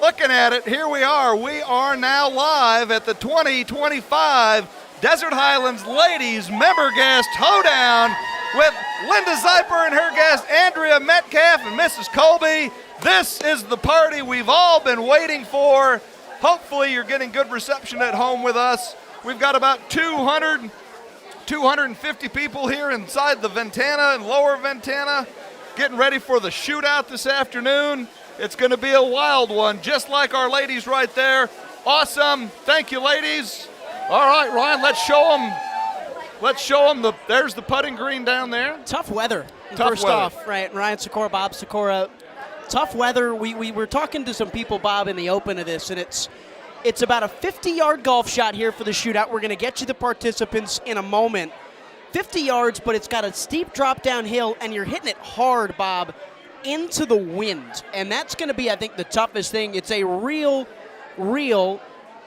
Looking at it, here we are. We are now live at the 2025 Desert Highlands Ladies Member Guest Hoedown with Linda Zeiper and her guest Andrea Metcalf and Mrs. Colby. This is the party we've all been waiting for. Hopefully you're getting good reception at home with us. We've got about 250 people here inside the Ventana and Lower Ventana getting ready for the shootout this afternoon. It's going to be a wild one, just like our ladies right there. Awesome. Thank you, ladies. All right, Ryan, let's show them. There's the putting green down there. Tough weather. First off, right? Ryan Sikora, Bob Sikora. Tough weather. We were talking to some people, Bob, in the open of this, and it's about a 50-yard golf shot here for the shootout. We're going to get you the participants in a moment. 50 yards, but it's got a steep drop downhill, and you're hitting it hard, Bob, into the wind. And that's going to be, I think, the toughest thing. It's a real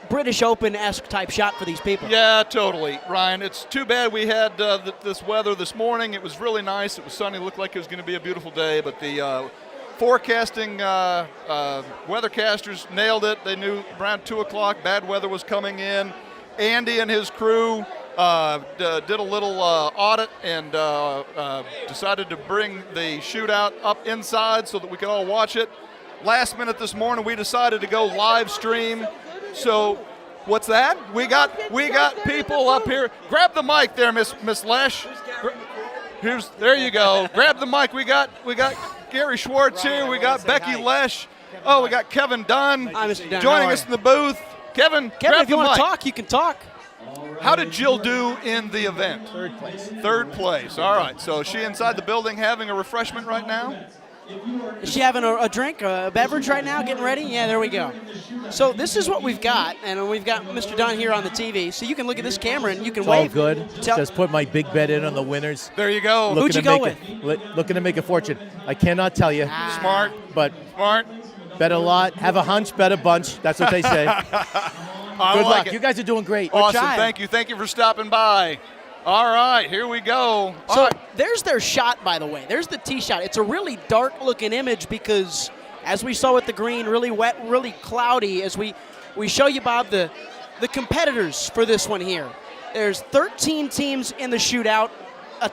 British Open-esque type shot for these people. Yeah, totally, Ryan. It's too bad we had this weather this morning. It was really nice. It was sunny. It looked like it was going to be a beautiful day, but the forecasting weathercasters nailed it. They knew around 2 o'clock bad weather was coming in. Andy and his crew did a little audit and decided to bring the shootout up inside so that we could all watch it. Last minute this morning, we decided to go live stream. So, what's that? We got people up here. Grab the mic there, Miss Lesh. There you go. Grab the mic. We got Gary Schwartz here. We got Becky Lesh. Oh, we got Kevin Dunn joining us in the booth. Kevin, grab if you the want mic. to talk, you can talk. How did Jill do in the event? Third place. All right. So is she inside the building having a refreshment right now? Is she having a drink, a beverage right now, getting ready? Yeah, there we go. So this is what we've got, and we've got Mr. Dunn here on the TV, so you can look at this camera and you can wave. All good. Just put my big bet in on the winners. There you go. Who'd you go with? Looking to make a fortune. I cannot tell you. Smart. But Smart. bet a lot, have a hunch, bet a bunch. That's what they say. Good luck. It. You guys are doing great. Awesome. Thank you. Thank you for stopping by. All right, here we go. So there's their shot, by the way. There's the tee shot. It's a really dark-looking image because, as we saw with the green, really wet, really cloudy. As we show you, Bob, the competitors for this one here. There's 13 teams in the shootout,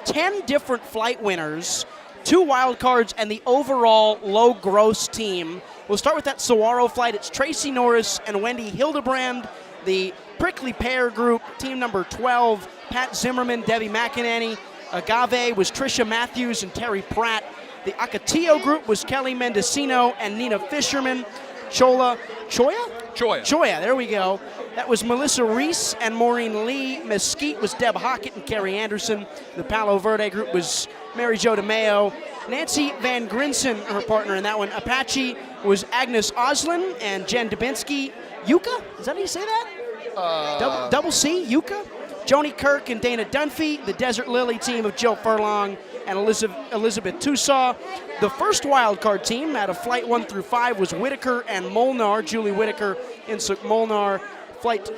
10 different flight winners, 2 wild cards, and the overall low gross team. We'll start with that Saguaro flight. It's Tracy Norris and Wendy Hildebrand. The Prickly Pear group, team number 12, Pat Zimmerman, Debbie McEnany. Agave was Tricia Matthews and Terry Pratt. The Acatillo group was Kelly Mendocino and Nina Fisherman. Choya, there we go. That was Melissa Reese and Maureen Lee. Mesquite was Deb Hockett and Carrie Anderson. The Palo Verde group was Mary Jo DeMeo. Nancy Van Grinsen, her partner in that one. Apache was Agnes Oslin and Jen Dubinsky. Yucca? Is that how you say that? Double C, Yucca. Joni Kirk and Dana Dunphy. The Desert Lily team of Jill Furlong and Elizabeth Tusaw. The first wild card team out of Flight 1 through 5 was Whitaker and Molnar. Julie Whitaker and Molnar. Flight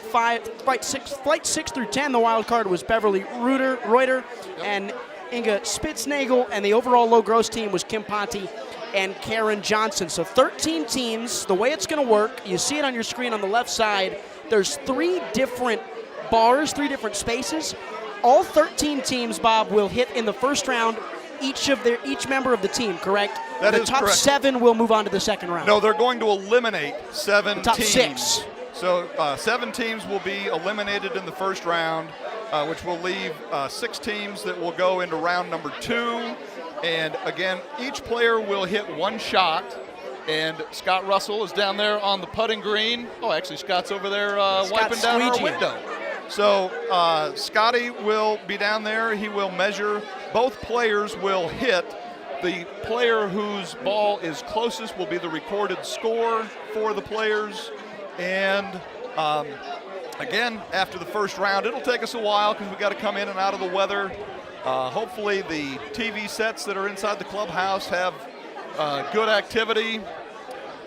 6 through 10, the wild card was Beverly Reuter and Inga Spitznagel. And the overall low gross team was Kim Ponte and Karen Johnson. So 13 teams. The way it's going to work, you see it on your screen on the left side. There's 3 different bars, 3 different spaces. All 13 teams, Bob, will hit in the first round, each member of the team, correct? That is correct. The top correct. 7 will move on to the second round. No, they're going to eliminate 7 the top teams. 6. So 7 teams will be eliminated in the first round, which will leave 6 teams that will go into round number 2. And again, each player will hit 1 shot. And Scott Russell is down there on the putting green. Oh, actually, Scott's over there wiping down our window. So Scotty will be down there. He will measure. Both players will hit. The player whose ball is closest will be the recorded score for the players. And again, after the first round, it'll take us a while because we've got to come in and out of the weather. Hopefully the TV sets that are inside the clubhouse have good activity.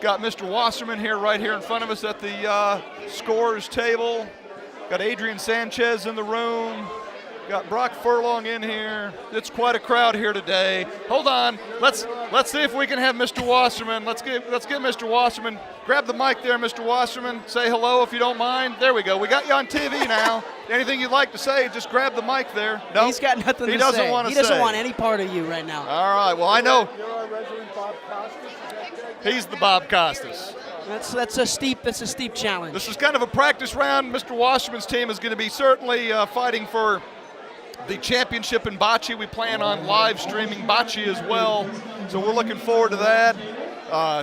Got Mr. Wasserman here right here in front of us at the scorers table. Got Adrian Sanchez in the room. Got Brock Furlong in here. It's quite a crowd here today. Hold on. Let's see if we can have Mr. Wasserman. Let's get Mr. Wasserman. Grab the mic there, Mr. Wasserman. Say hello if you don't mind. There we go. We got you on TV now. Anything you'd like to say, just grab the mic there. No, he's got nothing to say. He doesn't want to say. He doesn't want any part of you right now. All right. Well, I know. You're our resident Bob Costas. He's the Bob Costas. That's a steep challenge. This is kind of a practice round. Mr. Wasserman's team is going to be certainly fighting for the championship in bocce. We plan on live streaming bocce as well, so we're looking forward to that.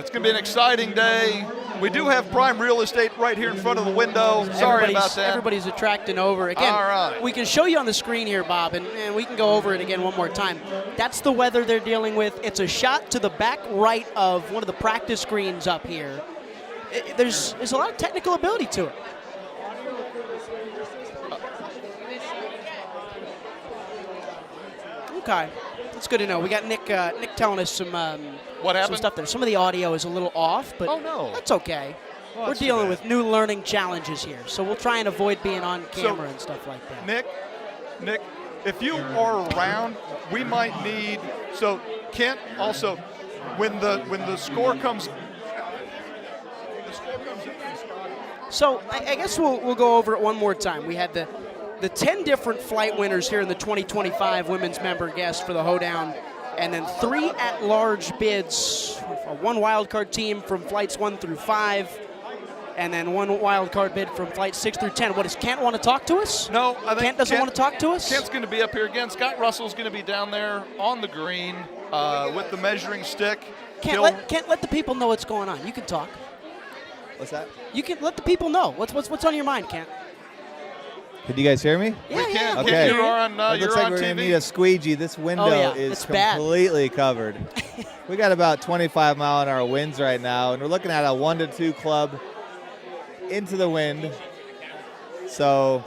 It's going to be an exciting day. We do have prime real estate right here in front of the window. Sorry about that. Everybody's attracting over. Again, all right. We can show you on the screen here, Bob, and we can go over it again one more time. That's the weather they're dealing with. It's a shot to the back right of one of the practice greens up here. There's a lot of technical ability to it. Okay, that's good to know. We got Nick telling us some stuff there. Some of the audio is a little off, but that's okay. Well, we're dealing with new learning challenges here, so we'll try and avoid being on camera and stuff like that. Nick, if you are around, we might need. So Kent also, when the score comes. So I guess we'll go over it one more time. We had the 10 different flight winners here in the 2025 women's member guest for the hoedown, and then 3 at-large bids, one wild card team from flights 1 through 5, and then 1 wild card bid from flights 6 through 10. What, does Kent want to talk to us? No, I think Kent doesn't want to talk to us? Kent's going to be up here again. Scott Russell's going to be down there on the green with the measuring stick. Kent, let the people know what's going on. You can talk. What's that? You can let the people know. What's on your mind, Kent? Could you guys hear me? Yeah, we can. Okay. Kent, you're on, it looks you're like on we're TV. going to need a squeegee. This window is it's bad. completely covered. We got about 25-mile-an-hour winds right now, and we're looking at a 1-2 club into the wind. So,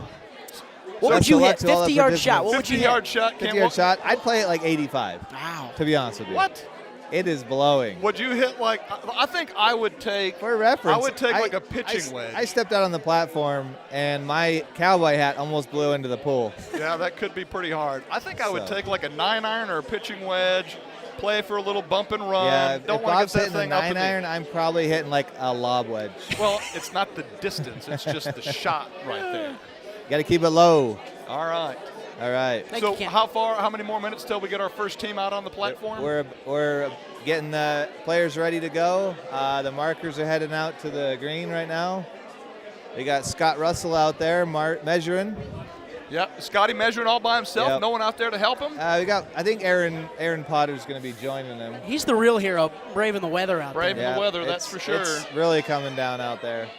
what would you hit? 50-yard shot. What would you hit? 50-yard shot. 50-yard shot. I'd play it like 85. Wow. To be honest with you. What? It is blowing. Would you hit like? I think I would take. For reference, I would take like a pitching wedge. I stepped out on the platform, and my cowboy hat almost blew into the pool. Yeah, that could be pretty hard. I think I would take like a 9-iron or a pitching wedge, play for a little bump and run. Yeah, Don't if want Bob's to get that hitting thing a up in 9-iron, I'm probably hitting like a lob wedge. Well, it's not the distance; it's just the shot right there. You got to keep it low. All right. All right. Thank So you, Kent. how many more minutes till we get our first team out on the platform? We're getting the players ready to go. The markers are heading out to the green right now. We got Scott Russell out there measuring. Yep, Scotty measuring all by himself. Yep. No one out there to help him. We got. I think Aaron Potter's going to be joining them. He's the real hero, braving the weather out Braving there. the weather, that's for sure. It's really coming down out there.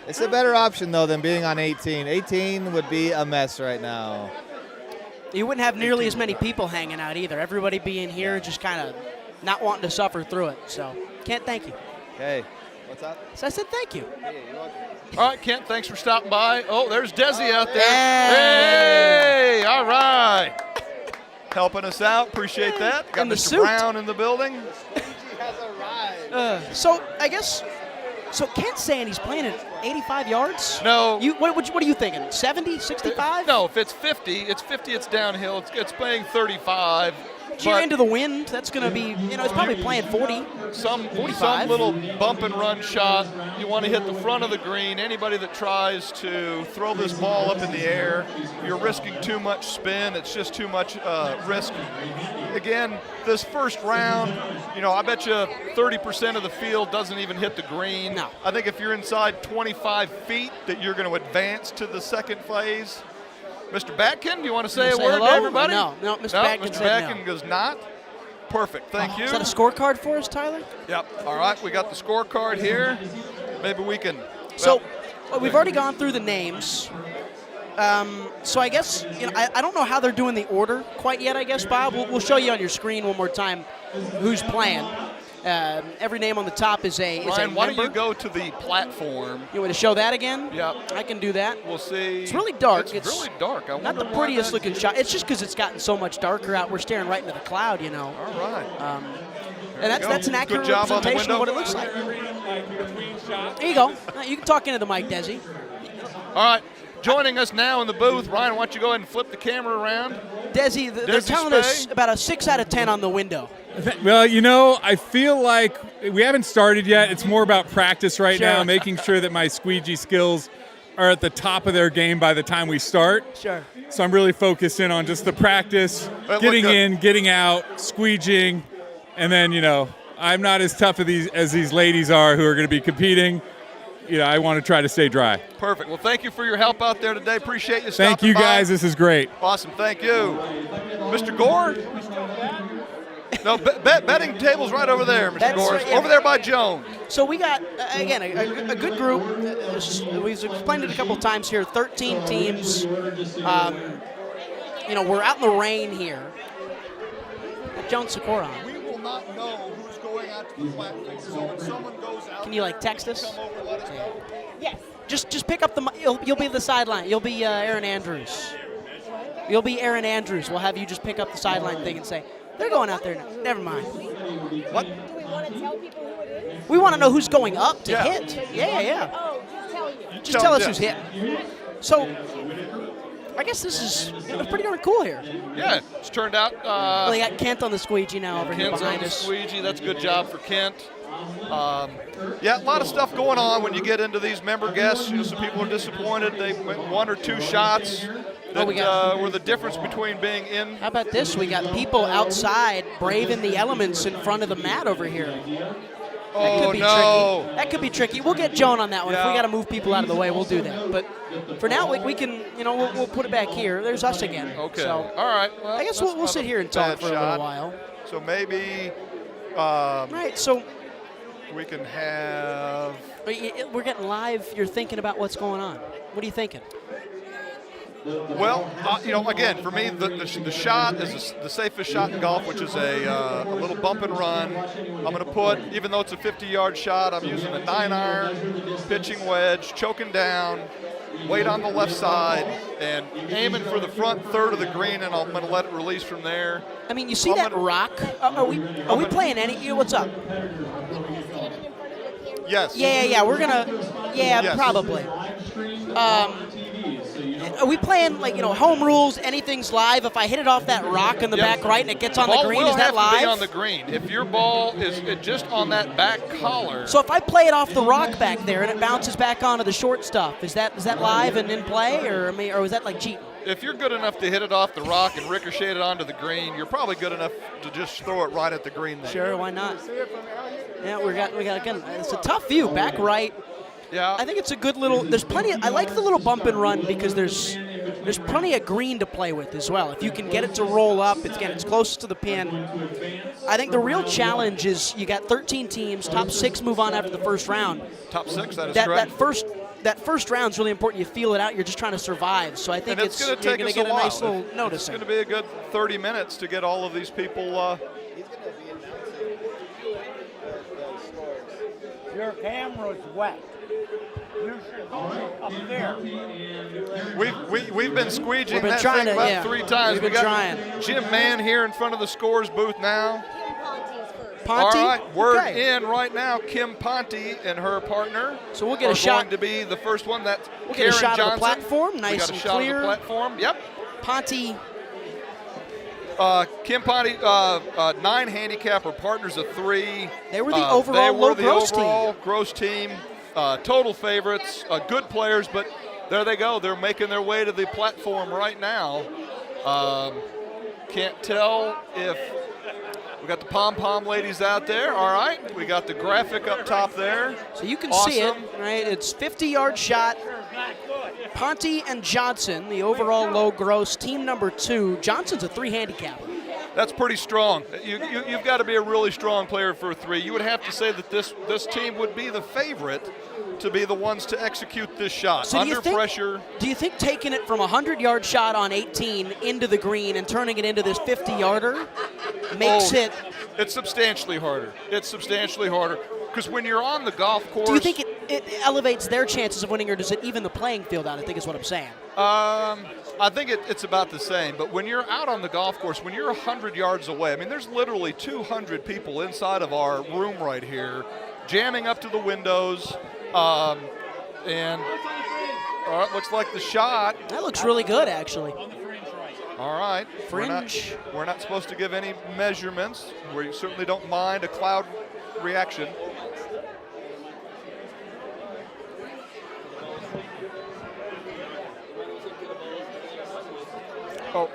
It's a better option, though, than being on 18. 18 would be a mess right now. You wouldn't have nearly as many people hanging out either. Everybody being here, just kind of not wanting to suffer through it. So, Kent, thank you. Okay. What's up? So I said thank you. All right, Kent, thanks for stopping by. Oh, there's Desi out there. Hey! Hey, all right. Helping us out. Appreciate that. Got In the Mr. suit. Brown in the building. So I guess, Kent's saying he's playing at 85 yards? No. What are you thinking? 70, 65? No, if it's 50, it's downhill. It's playing 35. You're into the wind. That's going to be, it's probably playing 40. Some 45. little bump and run shot. You want to hit the front of the green. Anybody that tries to throw this ball up in the air, you're risking too much spin. It's just too much risk. Again, this first round, I bet you 30% of the field doesn't even hit the green. No. I think if you're inside 25 feet that you're going to advance to the second phase. Mr. Batkin, do you want to say a word hello? to everybody? No, Mr. Batkin Mr. said Batkin no. goes not. Perfect, thank you. Is that a scorecard for us, Tyler? Yep. All right, we got the scorecard here. Maybe we can. So we've already gone through the names. So I guess I don't know how they're doing the order quite yet. I guess Bob, we'll show you on your screen one more time who's playing. Every name on the top is a Ryan, why don't member. you go to the platform? You want me to show that again? Yep. I can do that. We'll see. It's really dark. It's really dark. I Not the wonder why prettiest that looking is. shot. It's just because it's gotten so much darker out. We're staring right into the cloud, All right. And that's an accurate Good job on the representation of what it window. looks like. There you go. You can talk into the mic, Desi. All right. Joining us now in the booth, Ryan, why don't you go ahead and flip the camera around? Desi, they're telling us about a 6 out of 10 on the window. Well, I feel like we haven't started yet. It's more about practice right now, making sure that my squeegee skills are at the top of their game by the time we start. Sure. So I'm really focused in on just the practice, getting in, getting out, squeegeeing, and then, I'm not as tough as these ladies are who are going to be competing. I want to try to stay dry. Perfect. Well, thank you for your help out there today. Appreciate you stopping by. Thank you, guys. This is great. Awesome. Thank you. Mr. Gore? No, betting table's right over there, Mr. Gore. Right, yeah. Over there by Joan. So we got, again, a good group. We've explained it a couple times here. 13 teams. We're out in the rain here. Joan Sikora. We will not know who's going out to the platform. So when someone goes out, can you text us? come over, let us know. Yes. Just pick up the. You'll be the sideline. You'll be Aaron Andrews. You'll be Aaron Andrews. We'll have you just pick up the sideline thing and say they're going out there now. Never mind. What? Do we want to tell people who it is? We want to know who's going up to Yeah. hit. Yeah. Oh, just tell you. Just tell us who's hit. So, I guess this is pretty darn cool here. Yeah, it's turned out. Well, they got Kent on the squeegee now over here Kent's behind on the us. squeegee. That's a good job for Kent. Yeah, a lot of stuff going on when you get into these member guests. Some people are disappointed. They went 1 or 2 shots that were the difference between being in. How about this? We got people outside braving the elements in front of the mat over here. That could be tricky. That could be tricky. We'll get Joan on that one. Yeah. If we got to move people out of the way, we'll do that. But for now, we can, we'll put it back here. There's us again. Okay. So all right. Well, I guess that's we'll sit here and talk bad for a little while. So maybe Right. So we can have. we're getting live. You're thinking about what's going on. What are you thinking? Well, again, for me, the shot is the safest shot in golf, which is a little bump and run. I'm going to put, even though it's a 50-yard shot, I'm using a 9-iron, pitching wedge, choking down, weight on the left side, and aiming for the front third of the green, and I'm going to let it release from there. I mean, you see that rock? Are we playing any? What's up? Yes. Yeah. We're gonna. Yeah, Yes. probably. Are we playing home rules? Anything's live. If I hit it off that rock in the back right and it gets on the green, is that live? live? Be on the green. If your ball is just on that back collar. So if I play it off the rock back there and it bounces back onto the short stuff, is that live and in play, or is that like cheating? If you're good enough to hit it off the rock and ricochet it onto the green, you're probably good enough to just throw it right at the green there. Sure, why not? Yeah, we got again. It's a tough view, back right. Yeah. I think it's a good little. There's plenty. I like the little bump and run because there's plenty of green to play with as well. If you can get it to roll up, it's closest to the pin. I think the real challenge is you got 13 teams. Top 6 move on after the first round. Top 6. That is correct. That first round's really important. You feel it out. You're just trying to survive. So I think it's going to take us get a a while. nice little notice. It's going to be a good 30 minutes to get all of these people. Your camera's wet. You should go up there. We've been squeegeeing We've been that trying thing to, about 3 times. We've been got trying. Jim Mann here in front of the scores booth now. Ponte? All right, word Okay. in right now. Kim Ponte and her partner. So we'll get a are shot. going to be the first one. That's We'll Karen get a shot Johnson. of the platform, We nice got a and shot clear. of the platform. Yep. Ponte. Kim Ponte, 9 handicap. Her partner's a 3. They were the overall low gross team. Gross team. Total favorites. Good players, but there they go. They're making their way to the platform right now. Can't tell if we got the pom-pom ladies out there. All right. We got the graphic up top there. So you can Awesome. see it, right? It's 50-yard shot. Ponte and Johnson, the overall low gross, team number 2. Johnson's a 3 handicap. That's pretty strong. You've got to be a really strong player for a 3. You would have to say that this team would be the favorite to be the ones to execute this shot. So Under pressure. Do you think taking it from a 100-yard shot on 18 into the green and turning it into this 50-yarder makes it? It's substantially harder. It's substantially harder. Because when you're on the golf course. Do you think it elevates their chances of winning, or does it even the playing field out, I think is what I'm saying? I think it's about the same. But when you're out on the golf course, when you're 100 yards away, I mean, there's literally 200 people inside of our room right here, jamming up to the windows. And All right, looks like the shot. That looks really good, actually. All right. Fringe. We're not supposed to give any measurements. We certainly don't mind a cloud reaction. Oh,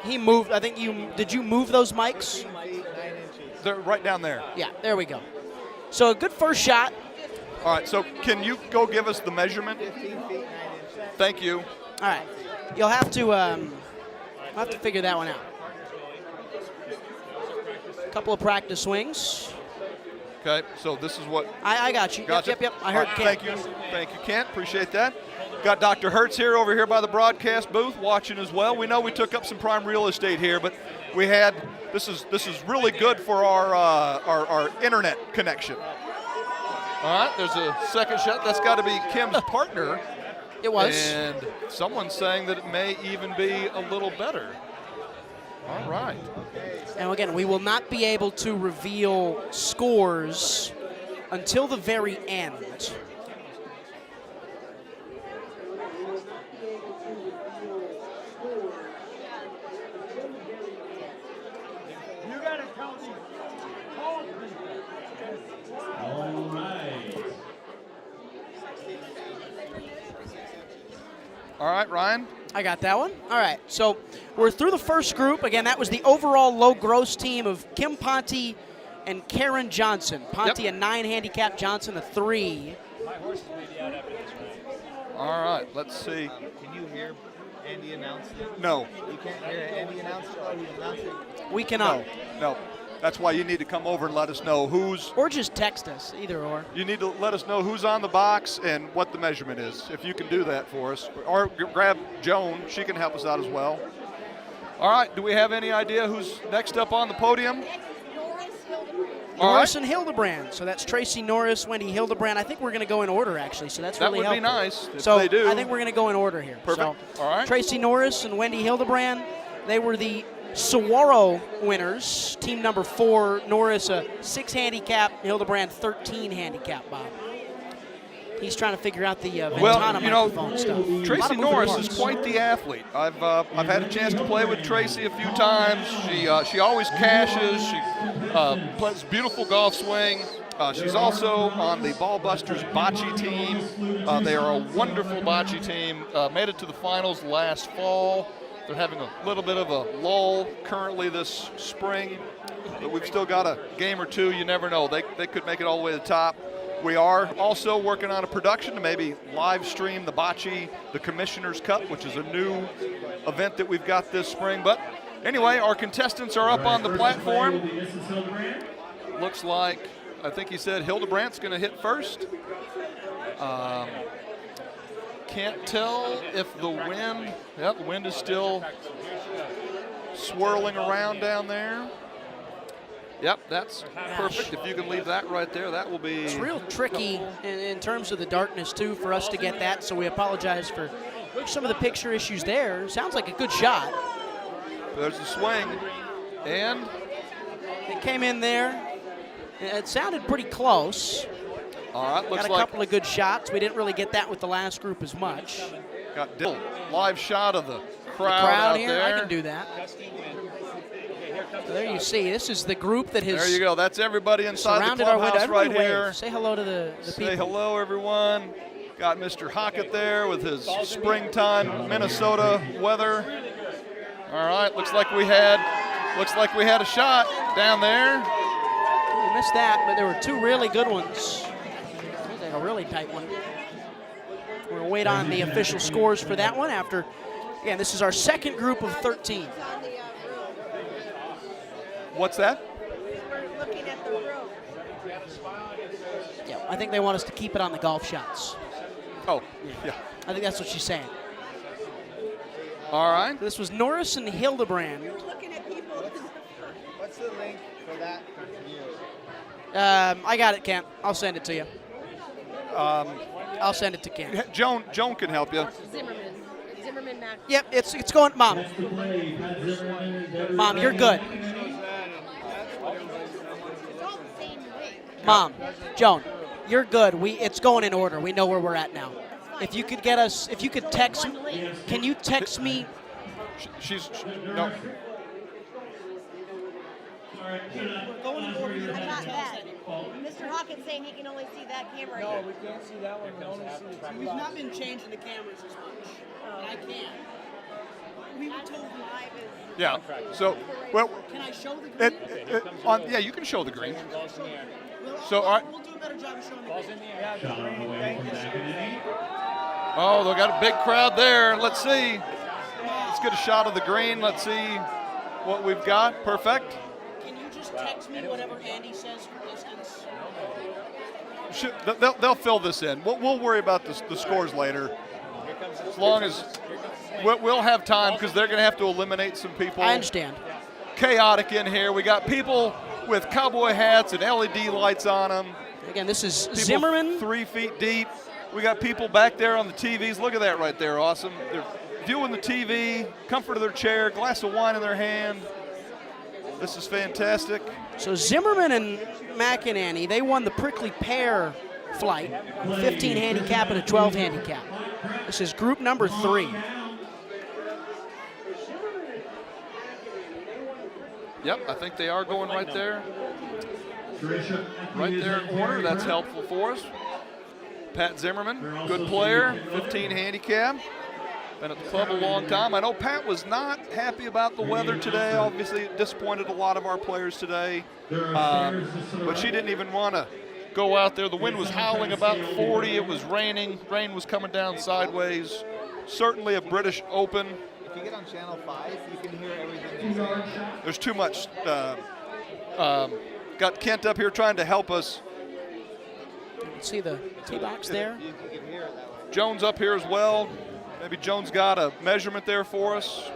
He moved. I think did you move those mics? they're right down there. Yeah, there we go. So a good first shot. All right, so can you go give us the measurement? Thank you. All right. You'll have to figure that one out. Couple of practice swings. Okay, so this is what. I got you. Gotcha. Yep. I heard All right, Kent. Thank you, Kent. Appreciate that. Got Dr. Hertz here over here by the broadcast booth watching as well. We know we took up some prime real estate here, but we had this is really good for our internet connection. All right, there's a second shot. That's got to be Kim's partner. It was. And someone's saying that it may even be a little better. All right. And again, we will not be able to reveal scores until the very end. You gotta tell me. All right. All right, Ryan. I got that one. All right, so we're through the first group. Again, that was the overall low gross team of Kim Ponte and Karen Johnson. Ponte Yep. a 9 handicap, Johnson a 3. All right, let's see. Can you hear Andy announce it? No, You can't hear Andy announce it while he's announcing? We cannot. no. That's why you need to come over and let us know who's. Or just text us, either or. You need to let us know who's on the box and what the measurement is, if you can do that for us. Or grab Joan, she can help us out as well. All right, do we have any idea who's next up on the podium? All Norris right, and Hildebrand. So that's Tracy Norris, Wendy Hildebrand. I think we're going to go in order, actually, so that's that really would helpful. be nice if So they do. I think we're going to go in order here. Perfect. So All right. Tracy Norris and Wendy Hildebrand, they were the Saguaro winners. Team number 4, Norris a 6 handicap, Hildebrand 13 handicap, Bob. He's trying to figure out the Ventana microphone stuff. A lot of Tracy moving Norris parts. is quite the athlete. I've had a chance to play with Tracy a few times. She always cashes. She plays beautiful golf swing. She's also on the Ballbusters bocce team. They are a wonderful bocce team. Made it to the finals last fall. They're having a little bit of a lull currently this spring, but we've still got a game or two. You never know. They could make it all the way to the top. We are also working on a production to maybe live stream the bocce, the Commissioner's Cup, which is a new event that we've got this spring. But anyway, our contestants are up on the platform. Looks like, I think he said Hildebrandt's going to hit first. Can't tell if the wind, the wind is still swirling around down there. Yep, that's perfect. If you can leave that right there, that will be. It's real tricky in terms of the darkness, too, for us to get that, so we apologize for some of the picture issues there. Sounds like a good shot. There's the swing, and It came in there. It sounded pretty close. all right, looks Got a like couple of good shots. We didn't really get that with the last group as much. got Dill. Live shot of the The crowd, crowd out here, there. I can do that. So there you see, this is the group that has There you go. That's everybody inside the surrounded our window. clubhouse right Everybody here. wave. Say hello to the Say people. hello, everyone. Got Mr. Hockett there with his springtime Minnesota weather. All right, looks like we had a shot down there. We missed that, but there were 2 really good ones. Seems like a really tight one. We're going to wait on the official scores for that one after. Again, this is our second group of 13. What's that? We're looking at the room. Yeah, I think they want us to keep it on the golf shots. Oh, yeah. I think that's what she's saying. All right. This was Norris and Hildebrand. Looking at people. What's the link for that for you? I got it, Kent. I'll send it to you. I'll send it to Kent. Joan can help you. Zimmerman Mac. Yep, it's going, Mom. Mom, you're good. It's all the same way. Mom, Joan, you're good. It's going in order. We know where we're at now. If you could get us, if you could text, can you text me? No. I got that. Mr. Hawkins saying he can only see that camera. No, we can't see that one. We only see the TV. We've not been changing the cameras as much. I can't. We were told live is. Yeah. So, well, Can I show the green? yeah, you can show the green. We'll, So, all right. we'll do a better job of showing the green. Yeah, the green. Thank you. Oh, they got a big crowd there. Let's see. Let's get a shot of the green. Let's see what we've got. Perfect. Can you just text me whatever Andy says for distance? They'll fill this in. We'll worry about the scores later. As long as we'll have time, because they're going to have to eliminate some people. I understand. Chaotic in here. We got people with cowboy hats and LED lights on them. Again, this is People Zimmerman. 3 feet deep. We got people back there on the TVs. Look at that right there. Awesome. They're viewing the TV, comfort of their chair, glass of wine in their hand. This is fantastic. So Zimmerman and McEnany, they won the prickly pear flight, 15 handicap and a 12 handicap. This is group number 3. Yep, I think they are going right there. Right there in order. That's helpful for us. Pat Zimmerman, good player, 15 handicap. Been at the club a long time. I know Pat was not happy about the weather today. Obviously, it disappointed a lot of our players today. But she didn't even want to go out there. The wind was howling about 40. It was raining. Rain was coming down sideways. Certainly a British Open. If you get on Channel 5, you can hear everything they're saying. There's too much. Got Kent up here trying to help us. See the tee box there? You can hear it that way. Jones up here as well. Maybe Jones got a measurement there for us.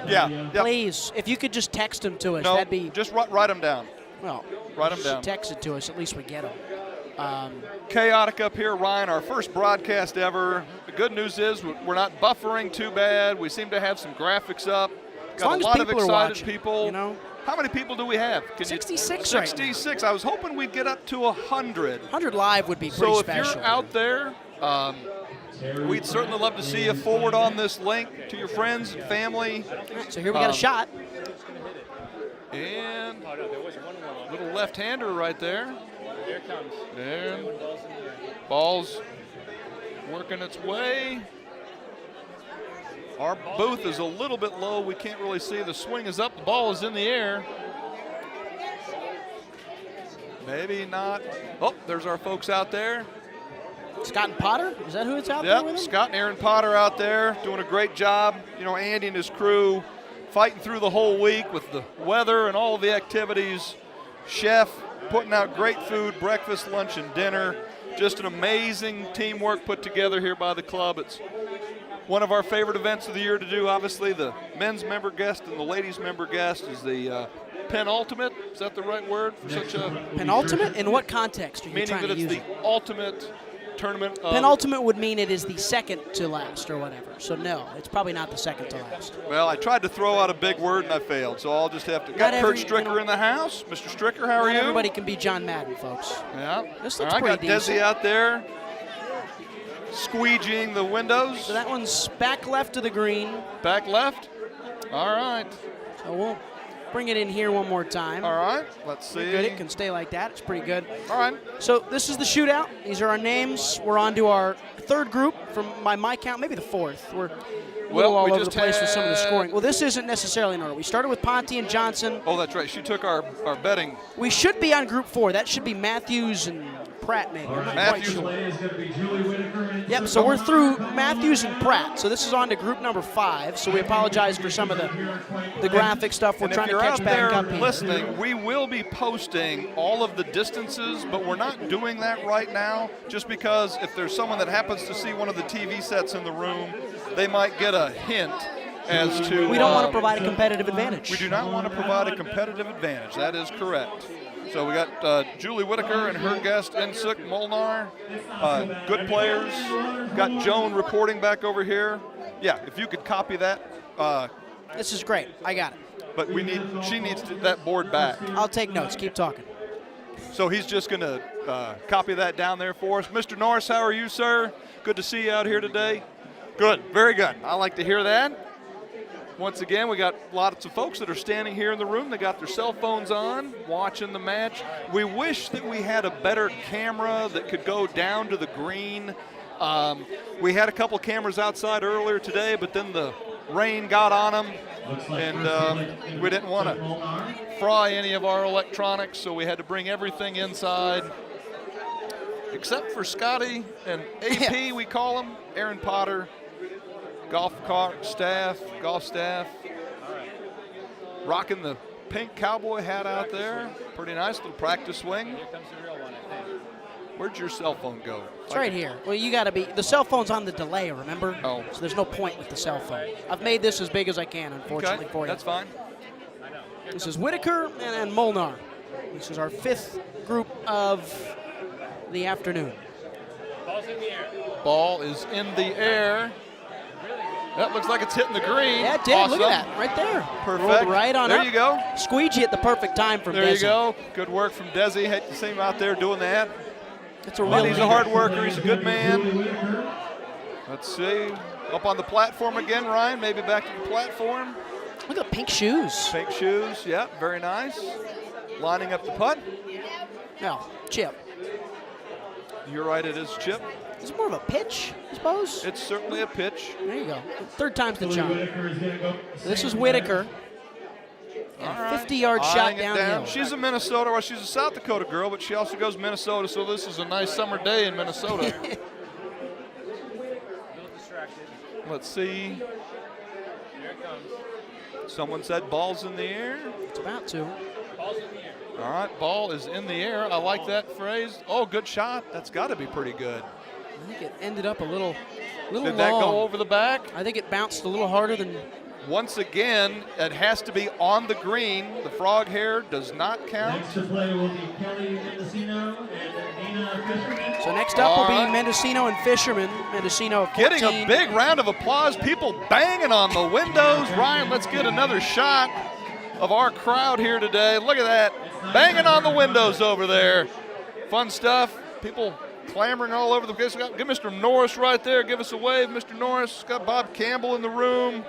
Yeah. Please, if you could just text them to us, No, that'd be, just write them down. well, Write them down. text it to us, at least we get them. Chaotic up here, Ryan, our first broadcast ever. The good news is we're not buffering too bad. We seem to have some graphics up. As long Got as a lot of people are excited watching, people. you know? How many people do we have? 66 right now. 66. I was hoping we'd get up to 100. 100 live would be pretty So if special. you're out there, we'd certainly love to see you forward on this link to your friends and family. So here we got a shot. And little left-hander right there. There. Ball's working its way. Our booth is a little bit low. We can't really see. The swing is up. The ball is in the air. Maybe not. Oh, there's our folks out there. Scott and Potter? Is that who it's out there with Yep, him? Scott and Aaron Potter out there doing a great job. You know, Andy and his crew fighting through the whole week with the weather and all of the activities. Chef putting out great food, breakfast, lunch, and dinner. Just an amazing teamwork put together here by the club. It's one of our favorite events of the year to do. Obviously, the men's member guest and the ladies member guest is the penultimate. Is that the right word for such a? Penultimate? In what context are you Meaning trying that to it's use the it? ultimate tournament. Of, Penultimate would mean it is the second to last or whatever. So no, it's probably not the second to last. Well, I tried to throw out a big word and I failed, so I'll just have to. Got Not Kurt every- Stricker in the house. Mr. Stricker, how are Not you? everybody can be John Madden, folks. Yeah. This All looks right, got pretty decent. Desi out there squeegeeing the windows. So that one's back left of the green. Back left. All right. So we'll bring it in here one more time. All right. Let's see. Good, it can stay like that. It's pretty good. All right. So this is the shootout. These are our names. We're on to our third group from by my count, maybe the fourth. We're a little all we over the just place with some of the had- scoring. Well, this isn't necessarily in order. We started with Ponte and Johnson. Oh, that's right. She took our betting. We should be on group 4. That should be Matthews and Pratt, maybe. I'm not quite Matthews. sure. Today is going to be Julie Whitaker and Yep, so we're through Matthews and Pratt. So this is on to group number 5. So we apologize for some of the graphic stuff. We're And if trying to you're catch out back there up here. listening, we will be posting all of the distances, but we're not doing that right now just because if there's someone that happens to see one of the TV sets in the room, they might get a hint as to. We don't want to provide a competitive advantage. We do not want to provide a competitive advantage. That is correct. So we got Julie Whitaker and her guest, Ensuk Molnar. Good players. Got Joan reporting back over here. Yeah, if you could copy that. This is great. I got it. But she needs that board back. I'll take notes. Keep talking. So he's just going to copy that down there for us. Mr. Norris, how are you, sir? Good to see you out here today. Good, very good. I like to hear that. Once again, we got lots of folks that are standing here in the room. They got their cell phones on, watching the match. We wish that we had a better camera that could go down to the green. We had a couple cameras outside earlier today, but then the rain got on them, and we didn't want to fry any of our electronics, so we had to bring everything inside, except for Scotty and AP, we call him, Aaron Potter, golf staff, rocking the pink cowboy hat out there. Pretty nice little practice swing. Here comes the real one, I think. Where'd your cell phone go? It's right here. Well, you got to be. The cell phone's on the delay, remember? Oh. So there's no point with the cell phone. I've made this as big as I can, unfortunately, for you. That's fine. This is Whitaker and Molnar. This is our 5th group of the afternoon. Ball's in the air. Ball is in the air. That looks like it's hitting the green. Yeah, it did. Awesome. Look at that, right there. Perfect. Rolled right on there up. you go. Squeegee at the perfect time from There Desi. you go. Good work from Desi. Hate to see him out there doing that. That's a But real he's a leader. hard worker. He's a good man. Let's see. Up on the platform again, Ryan. Maybe back to the platform. Look at the pink shoes. Pink shoes. Yeah, very nice. Lining up the putt. No, chip. You're right, it is chip. Is it more of a pitch, I suppose? It's certainly a pitch. There you go. 3rd time's the charm. Whitaker is going to go. This is Whitaker. And All a right. 50-yard shot Eyeing it downhill. down. She's a Minnesota, well, she's a South Dakota girl, but she also goes Minnesota, so this is a nice summer day in Minnesota. A little distracted. Let's see. Here it comes. Someone said ball's in the air. It's about to. Ball's in the air. All right, ball is in the air. I like that phrase. Oh, good shot. That's got to be pretty good. I think it ended up a little Did long. that go over the back? I think it bounced a little harder than. Once again, it has to be on the green. The frog hair does not count. Next to play will be Kelly Mendocino and Nina Fisherman. So next up will All be right. Mendocino and Fisherman. Mendocino 14. Getting a big round of applause. People banging on the windows. Ryan, let's get another shot of our crowd here today. Look at that. Banging on the windows over there. Fun stuff. People clamoring all over the place. Give Mr. Norris right there. Give us a wave, Mr. Norris. Got Bob Campbell in the room.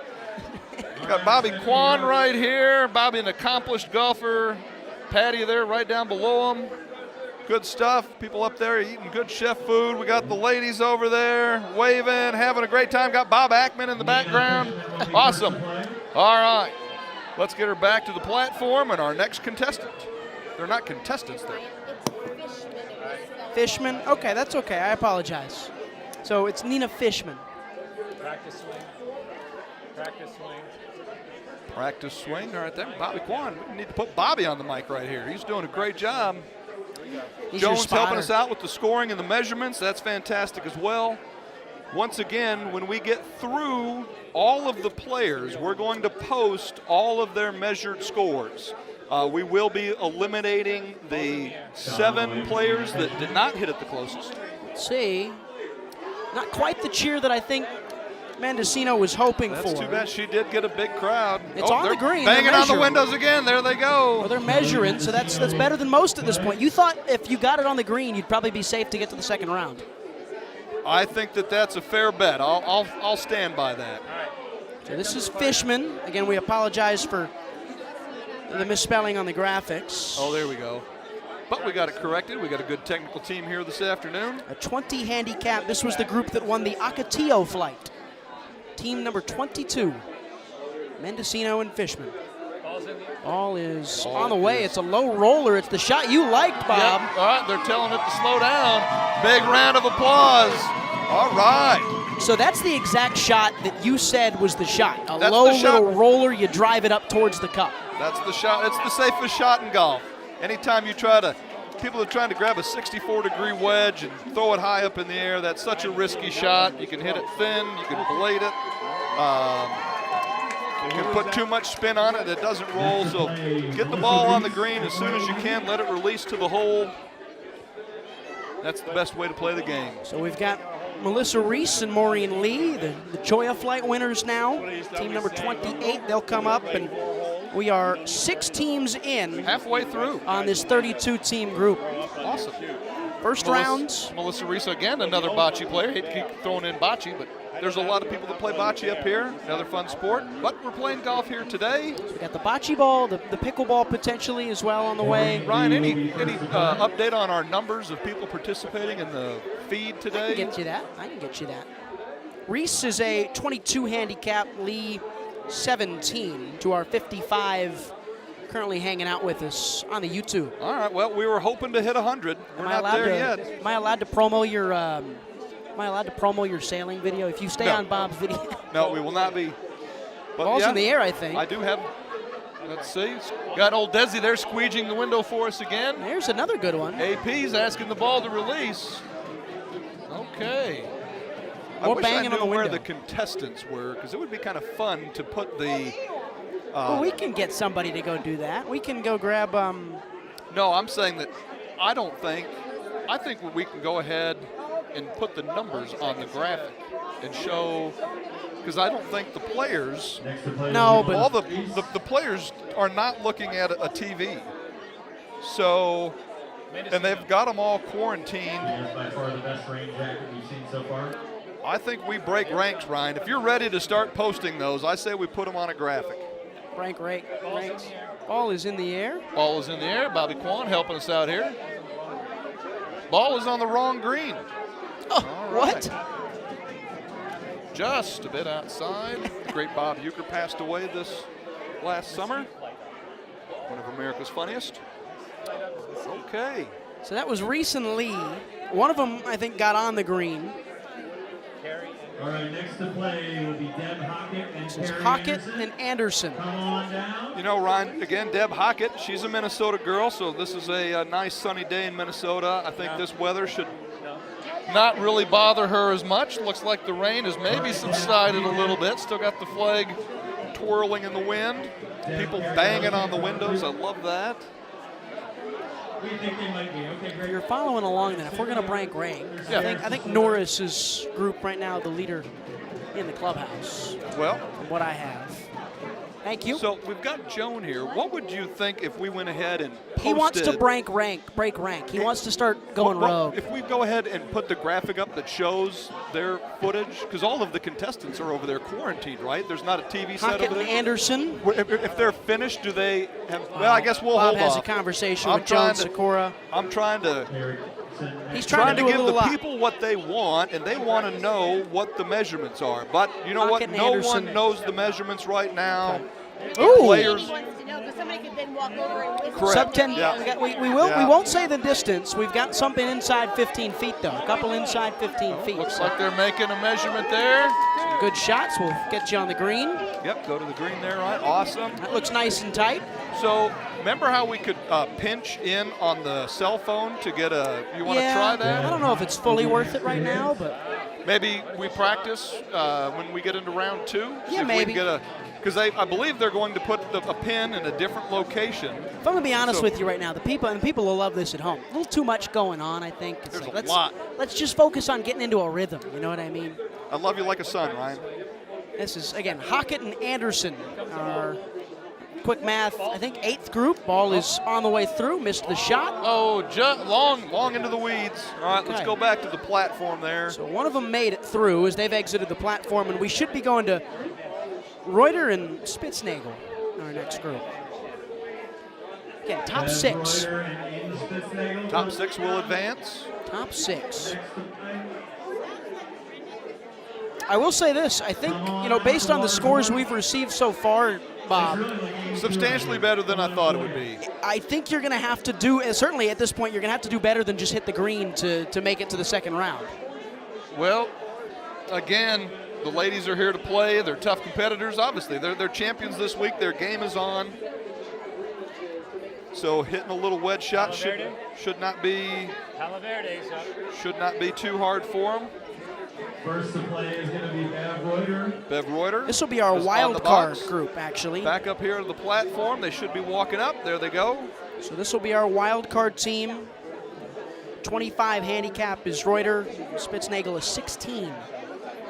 Got Bobby Kwan right here. Bobby, an accomplished golfer. Patty there right down below him. Good stuff. People up there eating good chef food. We got the ladies over there waving, having a great time. Got Bob Ackman in the background. Awesome. All right. Let's get her back to the platform and our next contestant. They're not contestants, they're Fishman. Okay, that's okay. I apologize. So it's Nina Fishman. Practice swing. Practice swing. practice swing. All right, there, Bobby Kwan. We need to put Bobby on the mic right here. He's doing a great job. He's your Jones helping spotter. us out with the scoring and the measurements. That's fantastic as well. Once again, when we get through all of the players, we're going to post all of their measured scores. We will be eliminating the 7 players that did not hit it the closest. Let's see. Not quite the cheer that I think Mendocino was hoping That's for. too bad. She did get a big crowd. It's on the they're green. Banging They're on the measuring. windows again. There they go. Well, they're measuring, so that's better than most at this point. You thought if you got it on the green, you'd probably be safe to get to the second round. I think that that's a fair bet. I'll stand by that. So this is Fishman. Again, we apologize for the misspelling on the graphics. Oh, there we go. But we got it corrected. We got a good technical team here this afternoon. A 20 handicap. This was the group that won the Ocotillo flight. Team number 22, Mendocino and Fishman. Ball is on the way. It's a low roller. It's the shot you liked, Bob. Yep. All right, they're telling it to slow down. Big round of applause. All right. So that's the exact shot that you said was the shot. A That's low the shot. little roller, you drive it up towards the cup. That's the shot. It's the safest shot in golf. Anytime you people are trying to grab a 64-degree wedge and throw it high up in the air, that's such a risky shot. You can hit it thin, you can blade it. You can put too much spin on it, it doesn't roll. So get the ball on the green as soon as you can, let it release to the hole. That's the best way to play the game. So we've got Melissa Reese and Maureen Lee, the Choya flight winners now. Team number 28, they'll come up, and we are 6 teams in Halfway through. on this 32-team group. Awesome. First rounds. Melissa Reese, again, another bocce player. Hate to keep throwing in bocce, but there's a lot of people that play bocce up here. Another fun sport. But we're playing golf here today. We got the bocce ball, the pickleball potentially as well on the way. Ryan, any update on our numbers of people participating in the feed today? I can get you that. Reese is a 22 handicap. Lee, 17 to our 55. Currently hanging out with us on the YouTube. All right. Well, we were hoping to hit 100. We're not there yet. Am I allowed to promo your? Am I allowed to promo your sailing video if you stay on Bob's video? No, we will not be. But Ball's in the air, I think. I do have. Let's see. Got old Desi there squeegeeing the window for us again. There's another good one. AP's asking the ball to release. Okay. I More wish I banging on knew the where window. the contestants were, because it would be kind of fun to put the. Well, we can get somebody to go do that. We can go grab. No, I'm saying that I think we can go ahead and put the numbers on the graphic and show, because I don't think the players. No, but all the players are not looking at a TV. So, and they've got them all quarantined. Here's by far the best rain jacket we've seen so far. I think we break ranks, Ryan. If you're ready to start posting those, I say we put them on a graphic. ranks. Ball is in the air. Ball is in the air. Bobby Kwan helping us out here. Ball is on the wrong green. Oh, what? Just a bit outside. Great Bob Euchre passed away this last summer. One of America's funniest. Okay. So that was Reese and Lee. One of them, I think, got on the green. All right, next to play will be Deb Hockett and This is Carrie Hockett Anderson. and Anderson. Come on down. You know, Ryan, again, Deb Hockett, she's a Minnesota girl, so this is a nice sunny day in Minnesota. I think this weather should not really bother her as much. Looks like the rain has maybe subsided a little bit. Still got the flag twirling in the wind. People banging on the windows. I love that. We think they might be. Okay, If great. you're following along, then if we're going to rank ranks, Yeah. I think Norris's group right now, the leader in the clubhouse, Well, from what I have. Thank you. so we've got Joan here. What would you think if we went ahead and posted? He wants to break rank. He wants to start going rogue. If we go ahead and put the graphic up that shows their footage, because all of the contestants are over there quarantined, right? There's not a TV set Hockett over and there. Anderson. If they're finished, do they have? Well, I guess we'll Bob hold has off. a conversation I'm with Joan trying to- Sakura. I'm trying to He's trying to do a give little the lot. people what they want, and they want to know what the measurements are. But you know Hockett what? and No Anderson. one knows the measurements right now. Ooh. Players. He wants to know, because somebody could then walk over and whisper. Correct. Sub 10. Yeah. We Yeah. won't say the distance. We've got something inside 15 feet though. A couple inside 15 feet. Looks like they're making a measurement there. Good shots. We'll get you on the green. Yep, go to the green there, right? Awesome. That looks nice and tight. So, remember how we could pinch in on the cell phone to get a, you want to Yeah, try that? I don't know if it's fully worth it right now, but Maybe we practice when we get into round 2? See Yeah, if maybe. We can get because I believe they're going to put a pin in a different location. if I'm gonna be honest So- with you right now, the people will love this at home. A little too much going on, I think. It's There's like, a lot. Let's just focus on getting into a rhythm. You know what I mean? I love you like a son, Ryan. This is again Hockett and Anderson. Our quick math, I think 8th group. Ball is on the way through. Missed the shot. Oh, long into the weeds. All right, let's Okay. go back to the platform there. So one of them made it through as they've exited the platform, and we should be going to Reuter and Spitznagel in our next group. Again, top 6. Top 6 will advance. Top 6. I will say this. I think, based on the scores we've received so far, Bob, Substantially better than I thought it would be. I think you're going to have to do, certainly at this point, you're going to have to do better than just hit the green to make it to the second round. Well, again, the ladies are here to play. They're tough competitors, obviously. They're champions this week. Their game is on. So hitting a little wedge shot should not be too hard for them. First to play is going to be Bev Reuter. Bev Reuter. This will be our is on wild the card box. group, actually. Back up here to the platform. They should be walking up. There they go. So this will be our wild card team. 25 handicap is Reuter. Spitznagel is 16.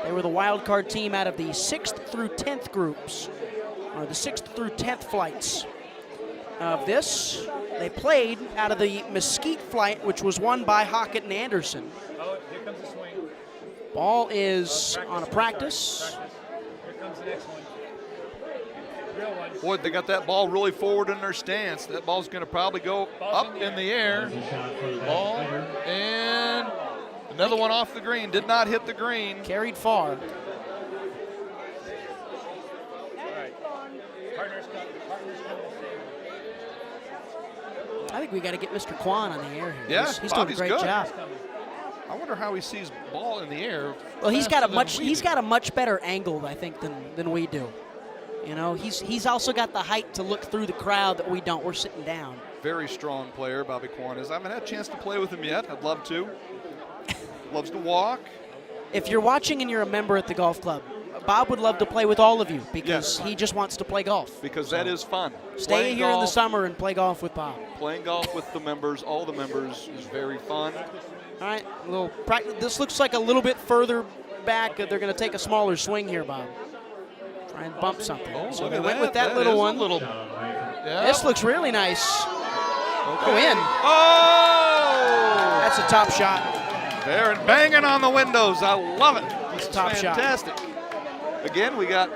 They were the wild card team out of the 6th through 10th groups, or the 6th through 10th flights of this. They played out of the Mesquite flight, which was won by Hockett and Anderson. Oh, here comes the swing. Ball is on a practice. Here comes the next one. Real one. Boy, they got that ball really forward in their stance. That ball's going to probably go up in the air. Ball, and another one off the green. Did not hit the green. Carried far. All right. Partners come to save. I think we got to get Mr. Kwan on the air here. Yeah, he's doing a Bobby's great good. job. I wonder how he sees ball in the air. Well, he's got faster a much better angle, I think, than we do. You know, he's also got the height to look through the crowd that we don't. We're sitting down. Very strong player, Bobby Kwan is. I haven't had a chance to play with him yet. I'd love to. Loves to walk. If you're watching and you're a member at the golf club, Bob would love to play with all of you because he just wants to play golf. Because that is fun. Stay Playing here in the golf, summer and play golf with Bob. Playing golf with the members, all the members, is very fun. All right, a little practice. This looks like a little bit further back. They're going to take a smaller swing here, Bob. Try and bump something. Oh, So look they at went that. with that That little is a one. Yeah. This looks really nice. Okay. Go in. Oh! That's a top shot. There and banging on the windows. I love it. This is Top shot. fantastic. Again, we got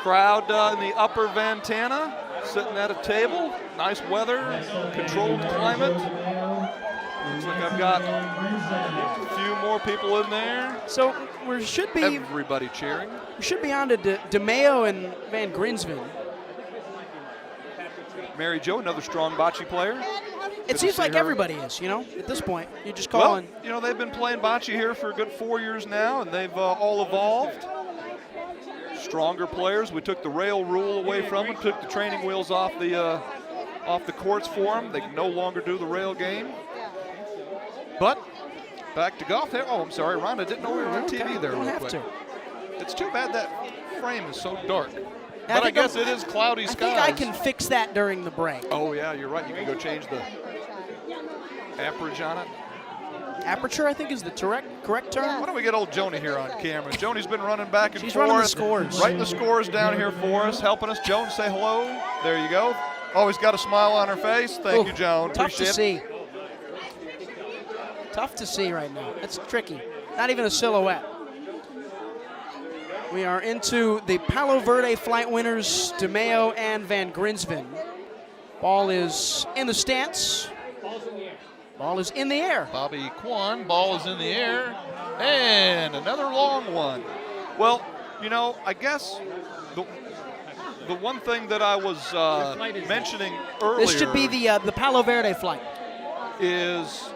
crowd in the upper Vantana sitting at a table. Nice weather, controlled climate. Looks like I've got a few more people in there. So we should be Everybody cheering. on to DeMeo and Van Grinsven. Mary Jo, another strong bocce player. It Good to seems see like her. everybody is, you know, at this point. You're just Well, calling. you know, they've been playing bocce here for a good 4 years now, and they've all evolved. Stronger players. We took the rail rule away from them, took the training wheels off the courts for them. They can no longer do the rail game. But back to golf there. Oh, I'm sorry, Rhonda, didn't know we were on TV there Don't real have quick. to. It's too bad that frame is so dark. I But I think guess I'm- it is cloudy I skies. think I can fix that during the break. Oh, yeah, you're right. You can go change the amperage on it. Aperture, I think, is the correct term. Why don't we get old Joni here on camera? Joni's been running back and She's forth. running the scores. Writing the scores down here for us, helping us. Joan, say hello. There you go. Always got a smile on her face. Thank Ooh, you, Joan. Tough Appreciate to it. see. Tough to see right now. That's tricky. Not even a silhouette. We are into the Palo Verde flight winners, DeMeo and Van Grinsven. Ball is in the stance. Ball is in the air. Bobby Kwan, ball is in the air. And another long one. Well, you know, I guess the one thing that I was mentioning earlier This should be the Palo Verde flight. is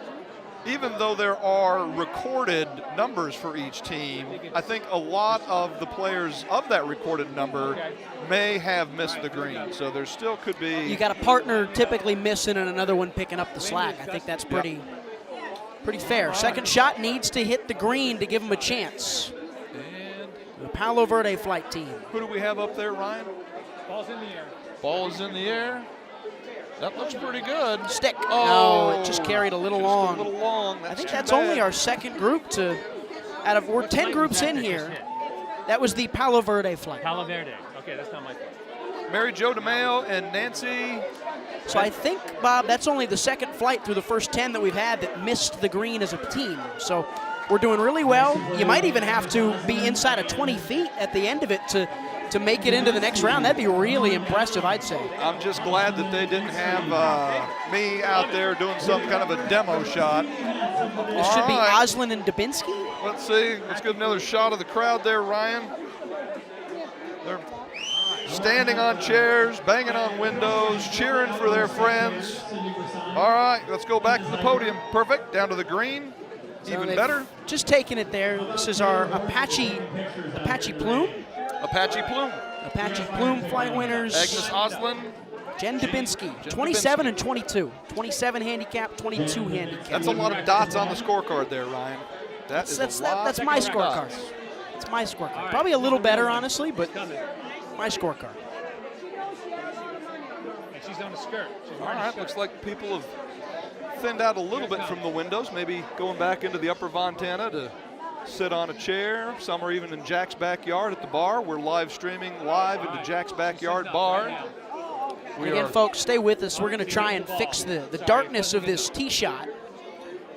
even though there are recorded numbers for each team, I think a lot of the players of that recorded number may have missed the green. So there still could be. You got a partner typically missing and another one picking up the slack. I think that's pretty fair. Second shot needs to hit the green to give them a chance. And The Palo Verde flight team. who do we have up there, Ryan? Ball's in the air. Ball is in the air. That looks pretty good. Stick. Oh, No, it just carried a little just long. A little long. I think too that's bad. only our second group to, out of, we're 10 groups in here. That was the Palo Verde flight. Palo Verde. Okay, that's not my fault. Mary Jo DeMeo and Nancy. So I think, Bob, that's only the second flight through the first 10 that we've had that missed the green as a team. So we're doing really well. You might even have to be inside of 20 feet at the end of it to make it into the next round. That'd be really impressive, I'd say. I'm just glad that they didn't have me out there doing some kind of a demo shot. This should be All right. Oslin and Dubinsky. Let's see. Let's get another shot of the crowd there, Ryan. They're standing on chairs, banging on windows, cheering for their friends. All right, let's go back to the podium. Perfect. Down to the green. So Even they've better. Just taking it there. This is our Apache Plume. Apache Plume. Apache Plume flight winners. Agnes Oslin. Jen Dubinsky, Jen 27 Dubinsky. and 22. 27 handicap, 22 handicap. That's a lot of dots on the scorecard there, Ryan. That's That's my scorecard. That's my scorecard. Probably a little better, honestly, but my scorecard. And she's on a skirt. She's All wearing a right, skirt. looks like people have thinned out a little bit from the windows, maybe going back into the upper Vantana to sit on a chair. Some are even in Jack's backyard at the bar. We're live streaming live into Jack's backyard bar. Again, folks, stay with us. We're going to try and fix the darkness of this tee shot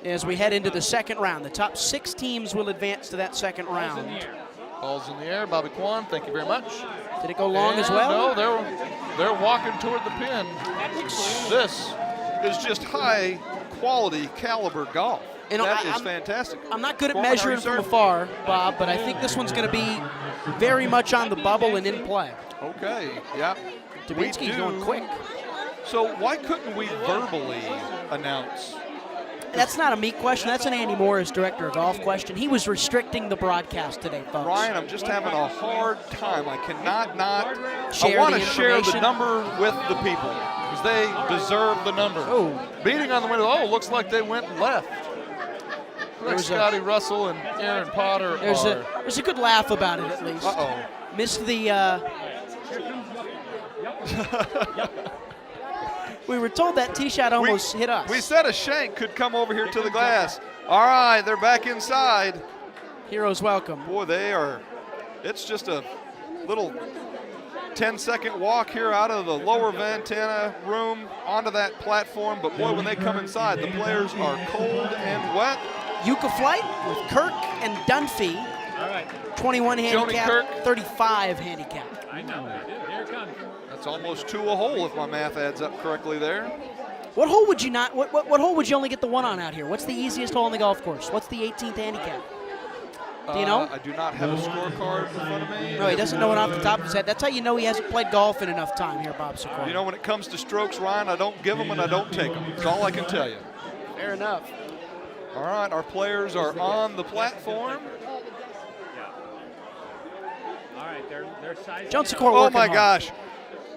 as we head into the second round. The top 6 teams will advance to that second round. Ball's in the air. Bobby Kwan, thank you very much. Did it go long as And well? No, they're walking toward the pin. This is just high quality caliber golf. You know, That is fantastic. I'm not good at Kwan, measuring are you from certain? afar, Bob, but I think this one's going to be very much on the bubble and in play. Okay, yeah. Dubinsky's going quick. So why couldn't we verbally announce? That's not a me question. That's an Andy Morris, director of golf, question. He was restricting the broadcast today, folks. Ryan, I'm just having a hard time. I cannot not. Share I want the to share the information. number with the people because they deserve the number. Oh. Beating on the window. Oh, looks like they went left. There's Scotty Russell and Aaron Potter There's a good laugh about it, at least. Uh-oh. Missed the... We were told that tee shot almost hit us. We said a shank could come over here to the glass. All right, they're back inside. Heroes welcome. Boy, they are. It's just a little 10-second walk here out of the lower Ventana room onto that platform. But boy, when they come inside, the players are cold and wet. Yucca Flight with Kirk and Dunphy. 21 handicap, Kirk. 35 handicap. I know. Here it comes. That's almost 2 a hole if my math adds up correctly there. What hole would you not? What hole would you only get the one on out here? What's the easiest hole on the golf course? What's the 18th handicap? Do you know? I do not have a scorecard in front of me. No, he doesn't know it off the top of his head. That's how you know he hasn't played golf in enough time here, Bob Sikora. You know, when it comes to strokes, Ryan, I don't give them and I don't take them. That's all I can tell you. Fair enough. All right, our players are on the platform. All right, they're sizing. John Sikora Oh working my hard. gosh.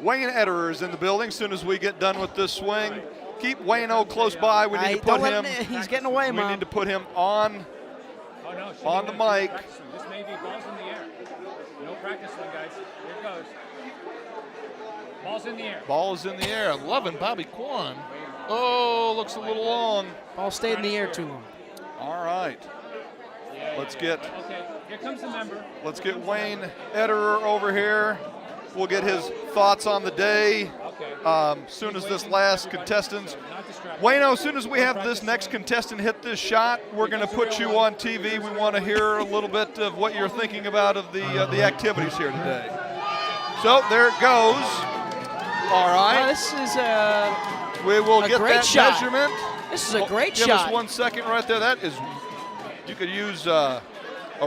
Wayne Ederer is in the building as soon as we get done with this swing. Keep Wayne-O close by. We need to Don't put let him. He's getting away, We Mom. need to put him on. Oh, no, On the mic. This may be balls in the air. No practice one, guys. Here it goes. Balls in the air. Ball is in the air. I'm loving Bobby Kwan. Oh, looks a little long. Ball stayed in the air too long. All right. Let's get Okay, here comes the member. Wayne Ederer over here. We'll get his thoughts on the day. Soon as this last contestant. Wayno, as soon as we have this next contestant hit this shot, we're going to put you on TV. We want to hear a little bit of what you're thinking about of the activities here today. So there it goes. All right. Well, this is We will a get great that shot. measurement. This is a great Give shot. us 1 second right there. That is, you could use a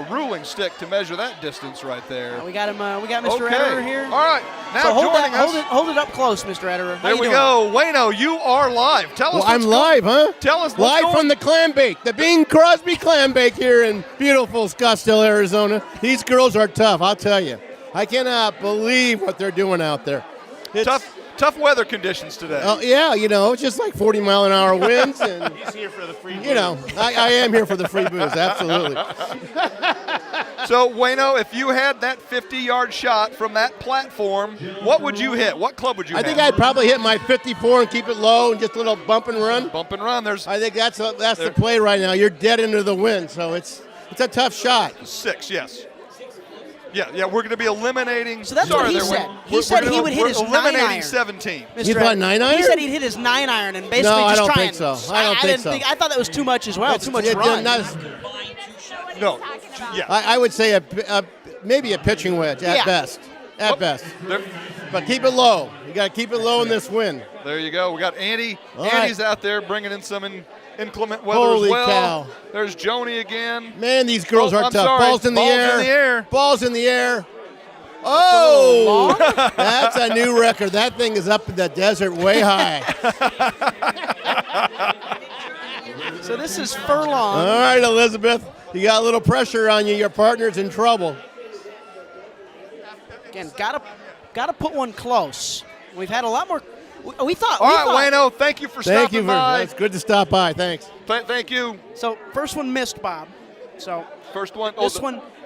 ruling stick to measure that distance right there. We got him. We got Mr. Okay. Ederer here. All right. Now So joining us. hold it up close, Mr. Ederer. How There you we doing? go. Wayno, you are live. Tell us Well, I'm what's live, huh? Tell us what's live going- from the clam bake, the Bing Crosby clam bake here in beautiful Scottsdale, Arizona. These girls are tough, I'll tell you. I cannot believe what they're doing out there. It's, Tough weather conditions today. Oh yeah, it's just like 40-mile-an-hour winds, and He's here for the free booze. I am here for the free booze, absolutely. So, Wayno, if you had that 50-yard shot from that platform, what would you hit? What club would you I hit? think I'd probably hit my 54 and keep it low and just a little bump and run. Bump and run. There's I think that's the play right now. You're dead into the wind, so it's a tough shot. 6, yes. Yeah, we're going to be eliminating. So that's what he said. He said he would hit his 9 eliminating iron. 17. Mr. You thought Ederer. 9 iron? He said he'd hit his 9 iron and basically No, I just don't try think and. so. I don't think didn't so. I thought that was too much as well. It's- Too much it- run. No. Yeah. I would say maybe a pitching wedge at Yeah. best. At best. There, But keep it low. You got to keep it low in this wind. there you go. We got Andy. All right. Andy's out there bringing in some inclement weather Holy as well. cow. There's Joni again. Man, these girls Oh, are I'm tough. sorry. Balls in the Balls air. in the air. Balls in the air. Oh, that's a new record. That thing is up in the desert way high. So this is furlong. All right, Elizabeth. You got a little pressure on you. Your partner's in trouble. Again, gotta put one close. We've had a lot more. We thought. All right, Wayno, thank you for Thank stopping you. by. It's good to stop by. Thanks. Thank you. So first one missed, Bob. So First one.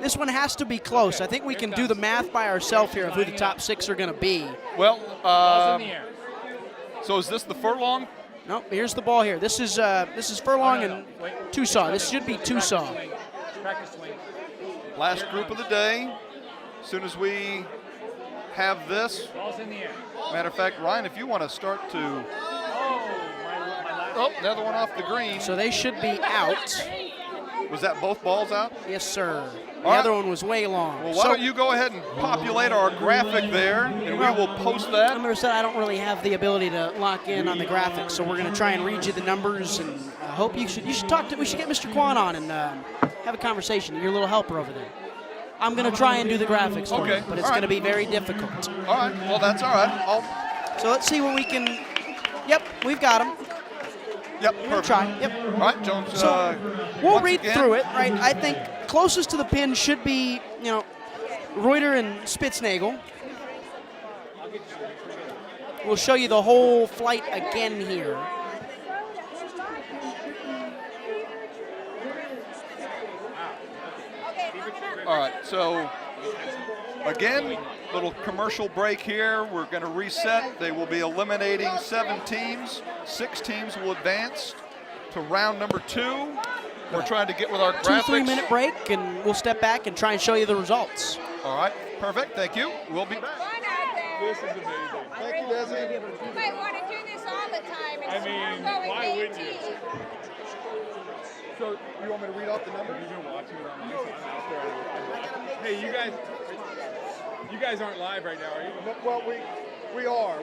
this one has to be close. I think we can do the math by ourselves here of who the top 6 are going to be. Well, Balls in the air. so is this the furlong? Nope. Here's the ball here. This is furlong and Tucson. This should be Tucson. Practice swing. Last group of the day. As soon as we have this. Ball's in the air. Matter of fact, Ryan, if you want to start to. My Oh, another one off the green. So they should be out. Was that both balls out? Yes, sir. The All right. other one was way long. Well, why don't you go ahead and populate our graphic there, and we will post that. I'm going to say I don't really have the ability to lock in on the graphics, so we're going to try and read you the numbers, and I hope you should talk to. We should get Mr. Kwan on and have a conversation. Your little helper over there. I'm going to try and do the graphics for you, but it's going to be very difficult. All right. Well, that's all right. So let's see what we can. Yep, we've got them. Yep. We'll Perfect. try. Yep. All right, Jones. So we'll once read again, through it, right? I think closest to the pin should be, Reuter and Spitznagel. We'll show you the whole flight again here. All right. So again, little commercial break here. We're going to reset. They will be eliminating 7 teams. 6 teams will advance to round number 2. We're trying to get with our graphics. 2-3 minute break, and we'll step back and try and show you the results. All right, perfect. Thank you. We'll be back. This is amazing. Thank you, Desi. You might want to do this all the time. I mean, why wouldn't you? So you want me to read off the numbers? You've been watching it on this. I'm out there. Hey, you guys aren't live right now, are you? Well, we are.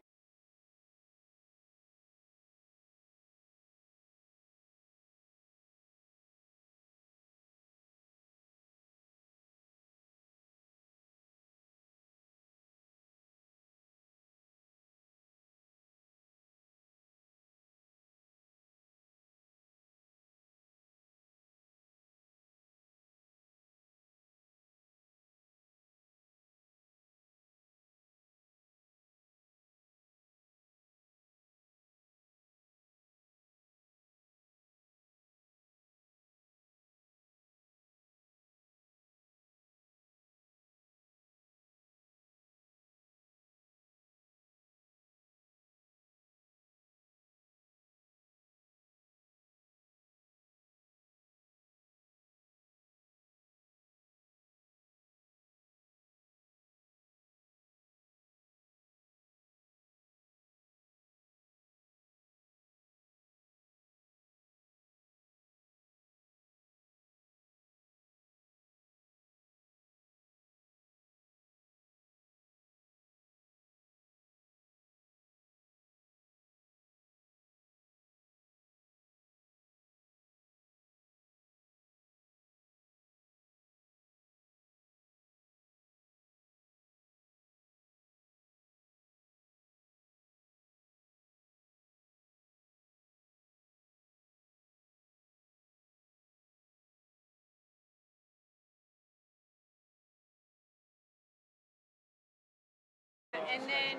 And then,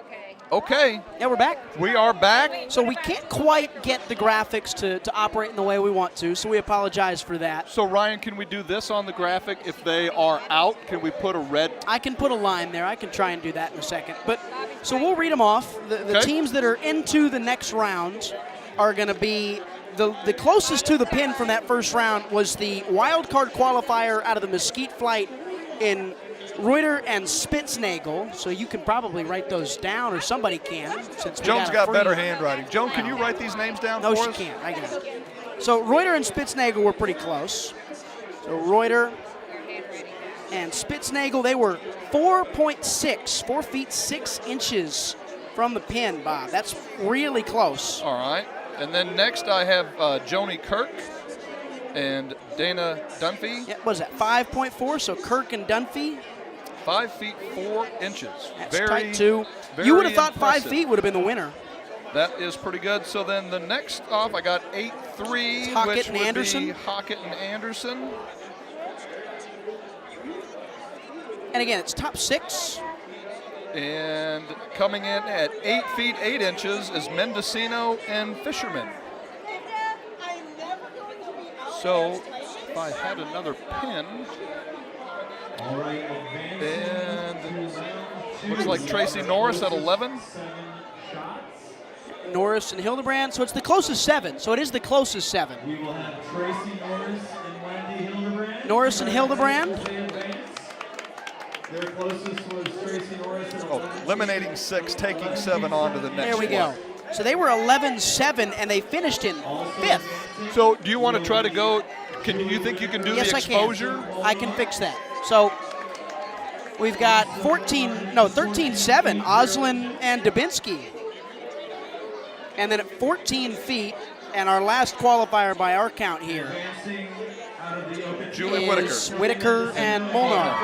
okay. Okay, Yeah, we're back. we are back. So we can't quite get the graphics to operate in the way we want to, so we apologize for that. So Ryan, can we do this on the graphic? If they are out, can we put a red? I can put a line there. I can try and do that in a second. But so we'll read them off. The Okay. teams that are into the next round are going to be the closest to the pin from that first round was the wild card qualifier out of the Mesquite flight in Reuter and Spitznagel. So you can probably write those down, or somebody can. Since we Jones a got free- better handwriting. Joan, can you write these names down No, for she us? can't. I got it. So Reuter and Spitznagel were pretty close. So Reuter and Spitznagel, they were 4 feet 6 inches from the pin, Bob. That's really close. All right. And then next I have Joni Kirk and Dana Dunphy, Yeah, what is that, 5.4? So Kirk and Dunphy, 5 feet 4 inches. that's Very tight too. very You would have thought 5 impressive. feet would have been the winner. That is pretty good. So then the next off, I got 8-3, It's Hockett which and would Anderson. be Hockett and Anderson. And again, it's top 6. And coming in at 8 feet 8 inches is Mendocino and Fisherman. So if I had another pin, All right, and looks like Tracy Norris at 11. Norris and Hildebrand. So it's the closest 7. So it is the closest 7. we will have Tracy Norris and Wendy Hildebrand. Norris and Hildebrand. They advance. Their closest was Tracy Norris. Eliminating 6, taking 7 on to the next There we one. go. So they were 11-7, and they finished in 5th. So do you want to try to go, you think you can do Yes, the exposure? I can fix that. So we've got 13-7, Oslin and Dubinsky. And then at 14 feet, and our last qualifier by our count here Julie is Whitaker and Molnar.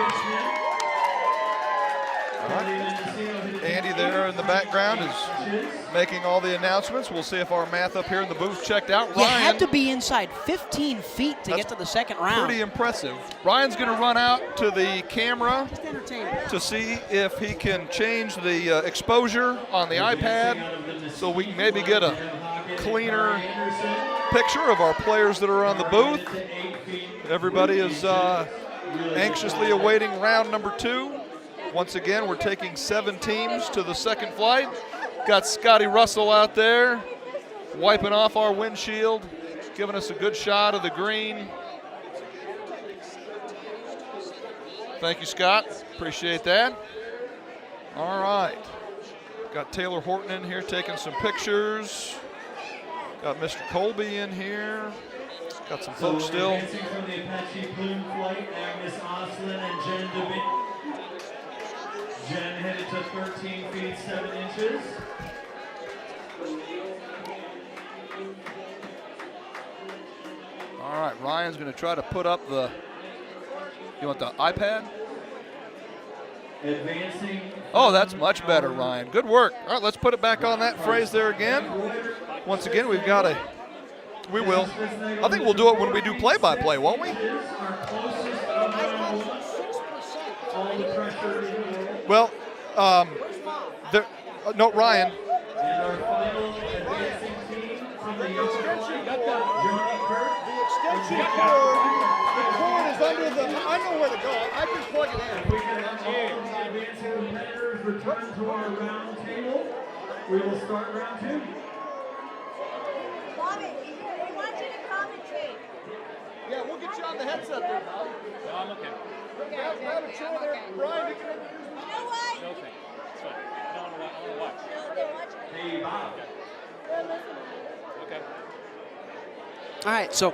Andy there in the background is making all the announcements. We'll see if our math up here in the booth checked out. You Ryan, had to be inside 15 feet to get to the second round. pretty impressive. Ryan's going to run out to the camera to see if he can change the exposure on the iPad so we can maybe get a cleaner picture of our players that are on the booth. Everybody is anxiously awaiting round number 2. Once again, we're taking 7 teams to the second flight. Got Scotty Russell out there wiping off our windshield, giving us a good shot of the green. Thank you, Scott. Appreciate that. All right. Got Taylor Horton in here taking some pictures. Got Mr. Colby in here. Got some folks still. Advancing from the Apache Plume flight, Agnes Oslin and Jen Dubinsky. Jen headed to 13 feet 7 inches. All right, Ryan's going to try to put up the, you want the iPad? Advancing. Oh, that's much better, Ryan. Good work. All right, let's put it back on that phrase there again. Once again, we will. I think we'll do it when we do play-by-play, won't we? Well, no, Ryan. And our final advancing team from the Yoga Flight, Johnny Kirk. The extension cord is under the, I know where to go. I can plug it in. If we can have all the advancing competitors return to our round table, we will start round 2. Bobby, we want you to commentate. Yeah, we'll get you on the headset there, Bob. No, I'm okay. Grab a chair there. Ryan, you can You know what? No thing. It's fine. I don't want to watch. No, they're watching. Hey, Bob. They're listening. Okay. All right, so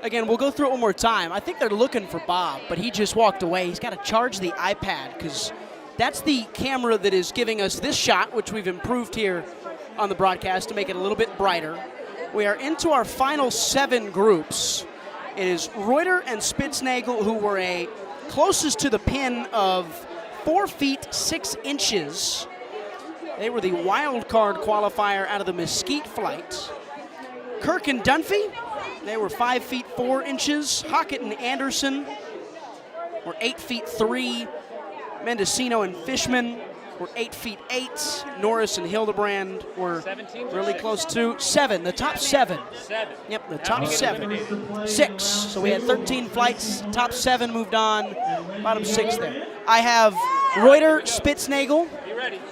again, we'll go through it one more time. I think they're looking for Bob, but he just walked away. He's got to charge the iPad because that's the camera that is giving us this shot, which we've improved here on the broadcast to make it a little bit brighter. We are into our final 7 groups. It is Reuter and Spitznagel, who were closest to the pin of 4 feet 6 inches. They were the wild card qualifier out of the Mesquite flight. Kirk and Dunphy, they were 5 feet 4 inches. Hockett and Anderson were 8 feet 3. Mendocino and Fishman were 8 feet 8. Norris and Hildebrand were really close to 7, the top 7. 7. Yep, the top 7. 6. So we had 13 flights. Top 7 moved on. Bottom 6 there. I have Reuter, Spitznagel.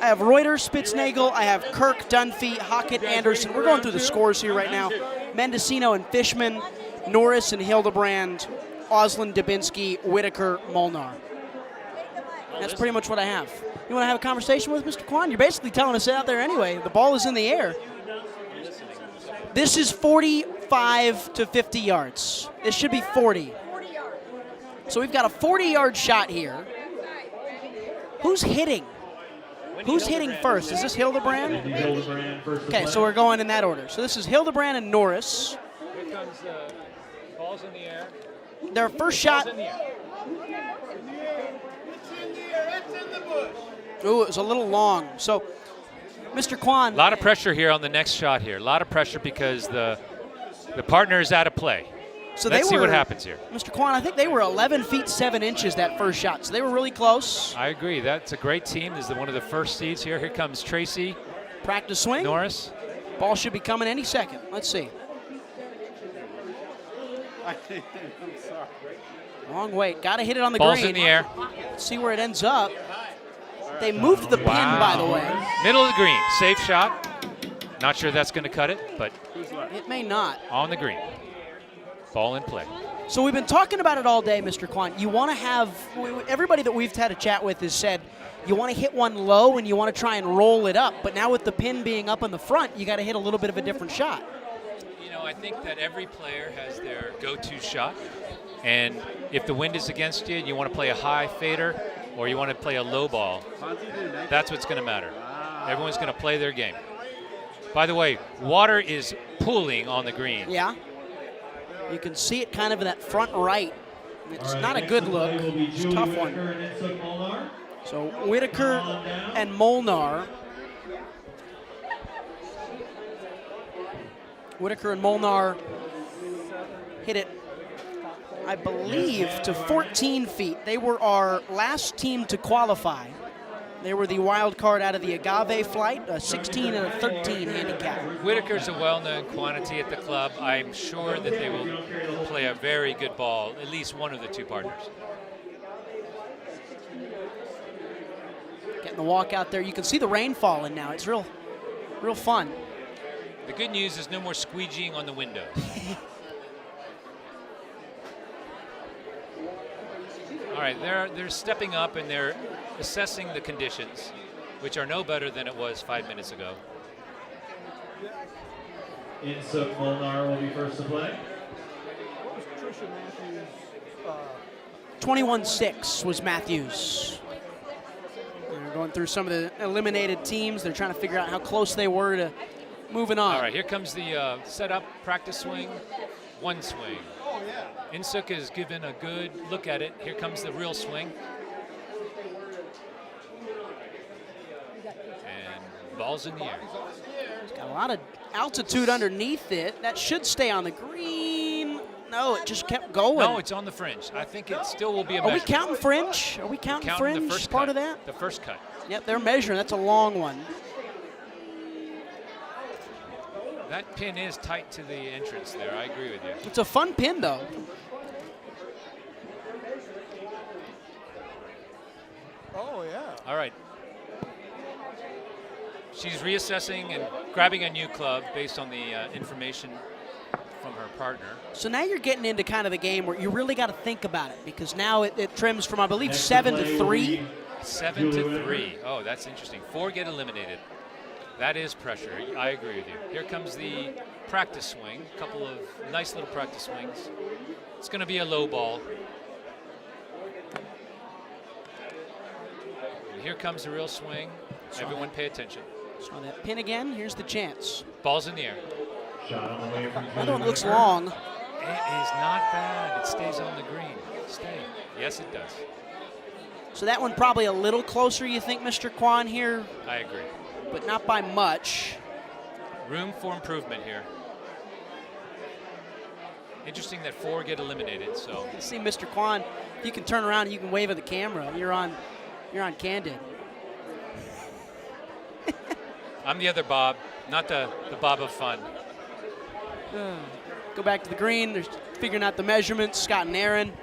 I have Reuter, Spitznagel. I have Kirk, Dunphy, Hockett, Anderson. We're going through the scores here right now. Mendocino and Fishman, Norris and Hildebrand, Oslin, Dubinsky, Whitaker, Molnar. That's pretty much what I have. You want to have a conversation with Mr. Kwan? You're basically telling us it out there anyway. The ball is in the air. This is 45 to 50 yards. It should be 40. So we've got a 40-yard shot here. Who's hitting? Who's hitting first? Is this Hildebrand? Okay, so we're going in that order. So this is Hildebrand and Norris. Here comes balls in the air. Their first shot. Ooh, it was a little long. So, Mr. Kwan. A lot of pressure here on the next shot here. A lot of pressure because the partner is out of play. So Let's see what happens here. Mr. Kwan, I think they were 11 feet 7 inches that first shot. So they were really close. I agree. That's a great team. This is one of the first seeds here. Here comes Tracy. Practice swing. Norris. Ball should be coming any second. Let's see. I'm sorry. Long wait. Got to hit it on the Ball's green. in the air. Let's see where it ends up. They moved the pin, by the way. Middle of the green. Safe shot. Not sure that's going to cut it, but it may not. on the green. Ball in play. So we've been talking about it all day, Mr. Kwan. You want to have, everybody that we've had a chat with has said, you want to hit one low and you want to try and roll it up. But now with the pin being up in the front, you got to hit a little bit of a different shot. You know, I think that every player has their go-to shot. And if the wind is against you, you want to play a high fader or you want to play a low ball, that's what's going to matter. Everyone's going to play their game. By the way, water is pooling on the green. Yeah. You can see it kind of in that front right. It's not a good look. It's a tough one. So Whitaker and Molnar. Whitaker and Molnar hit it, I believe, to 14 feet. They were our last team to qualify. They were the wild card out of the Agave flight, a 16 and a 13 handicap. Whitaker's a well-known quantity at the club. I'm sure that they will play a very good ball, at least one of the two partners. Getting the walk out there. You can see the rain falling now. It's real fun. The good news is no more squeegeeing on the windows. All right, they're stepping up and they're assessing the conditions, which are no better than it was 5 minutes ago. Insuk Molnar will be first to play. 21-6 was Matthews. They're going through some of the eliminated teams. They're trying to figure out how close they were to moving on. All right, here comes the setup, practice swing, one swing. Insuk has given a good look at it. Here comes the real swing. And ball's in the air. It's got a lot of altitude underneath it. That should stay on the green. No, it just kept going. No, it's on the fringe. I think it still will be a Are we measurement. counting fringe? Are we counting fringe? The first part cut. of that? The first cut. Yep, they're measuring. That's a long one. That pin is tight to the entrance there. I agree with you. It's a fun pin, though. Oh, yeah. All right. She's reassessing and grabbing a new club based on the information from her partner. So now you're getting into kind of the game where you really got to think about it, because now it trims from, I believe, 7 to 3. 7 to 3. Oh, that's interesting. 4 get eliminated. That is pressure. I agree with you. Here comes the practice swing. A couple of nice little practice swings. It's going to be a low ball. And here comes the real swing. Everyone pay attention. So that pin again. Here's the chance. Ball's in the air. Another one looks long. It is not bad. It stays on the green. Stay. Yes, it does. So that one probably a little closer, you think, Mr. Kwan, here? I agree. But not by much. Room for improvement here. Interesting that 4 get eliminated. So You see, Mr. Kwan, if you can turn around and you can wave at the camera, you're on Candid. I'm the other Bob, not the Bob of fun. Go back to the green. They're figuring out the measurements. Scott and Aaron.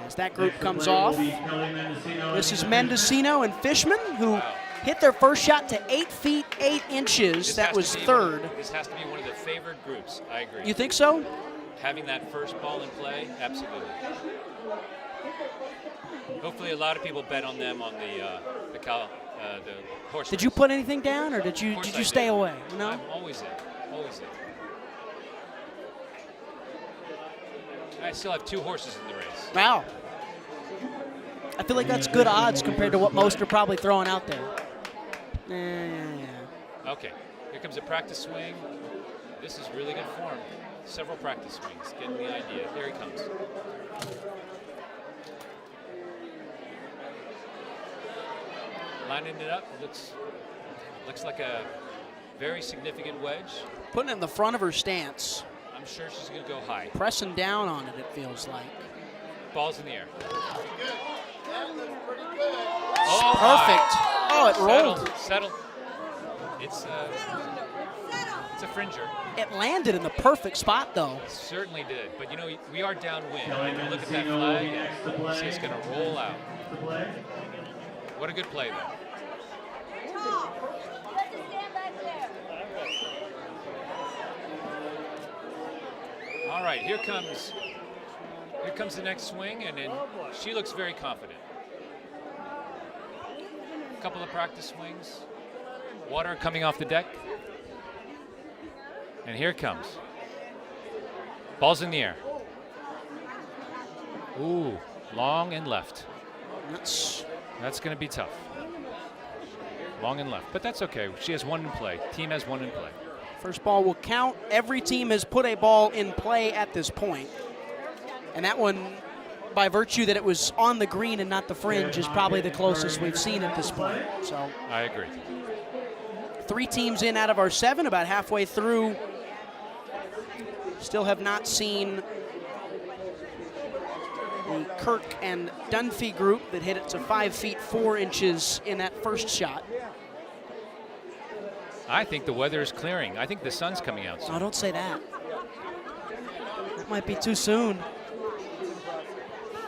As that group comes off. This is Mendocino and Fishman, who hit their first shot to 8 feet 8 inches. That was third. This has to be one of the favored groups. I agree. You think so? Having that first ball in play, absolutely. Hopefully, a lot of people bet on them on the horse. Did you put anything down, or did you stay away? No. I'm always in. Always in. I still have 2 horses in the race. Wow. I feel like that's good odds compared to what most are probably throwing out there. Okay, here comes a practice swing. This is really good form. Several practice swings, getting the idea. Here he comes. Lining it up, looks like a very significant wedge. Putting it in the front of her stance. I'm sure she's going to go high. Pressing down on it, it feels like. Ball's in the air. Oh, perfect. Oh, it rolled. Settled. It's a fringer. It landed in the perfect spot, though. It certainly did. But, you know, we are downwind. I can look at that flag and see it's going to roll out. What a good play, though. All All right, here comes the next swing, and then she looks very confident. A couple of practice swings. Water coming off the deck. And here it comes. Ball's in the air. Ooh, long and left. That's going to be tough. Long and left, but that's okay. She has one in play. Team has one in play. First ball will count. Every team has put a ball in play at this point. And that one, by virtue that it was on the green and not the fringe, is probably the closest we've seen at this point. So I agree. 3 teams in out of our 7, about halfway through. Still have not seen the Kirk and Dunphy group that hit it to 5 feet 4 inches in that first shot. I think the weather is clearing. I think the sun's coming out soon. Oh, don't say that. That might be too soon.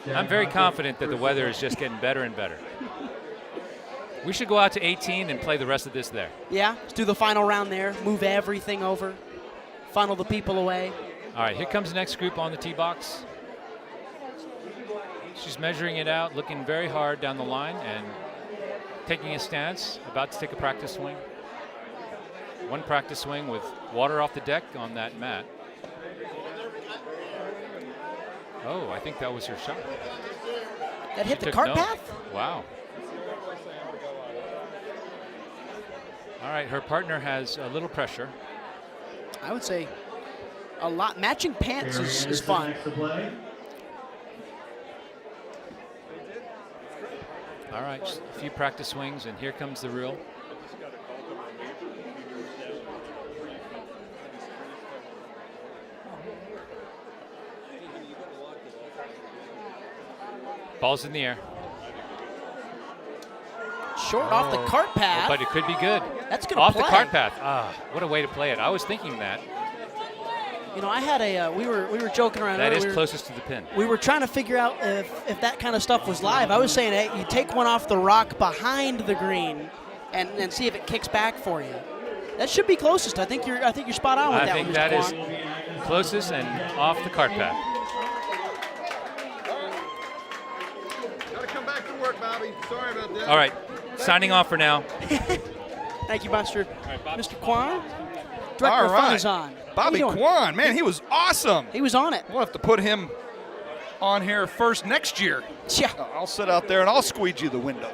I'm very confident that the weather is just getting better and better. We should go out to 18 and play the rest of this there. Yeah, let's do the final round there. Move everything over. Funnel the people away. All right, here comes the next group on the tee box. She's measuring it out, looking very hard down the line and taking a stance, about to take a practice swing. One practice swing with water off the deck on that mat. Oh, I think that was her shot. That hit the cart path? Wow. All right, her partner has a little pressure. I would say a lot. Matching pants is fun. All right, just a few practice swings, and here comes the reel. Ball's in the air. Short off the cart path. But it could be good. That's going to off play. the cart path. Ah, what a way to play it. I was thinking that. You know, I had a we were joking around. That is earlier. closest to the pin. We were trying to figure out if that kind of stuff was live. I was saying, hey, you take one off the rock behind the green, and see if it kicks back for you. That should be closest. I think you're spot on with that. I think one, that Mr. is closest and off the cart path. Gotta come back to work, Bobby. Sorry about that. All right, signing off for now. Thank you, Buster. Mr. Kwan, Director All of Fun right. is on. Bobby How you doing? Kwan, man, he was awesome. He was on it. We'll have to put him on here first next year. Yeah. I'll sit out there and I'll squeegee the window.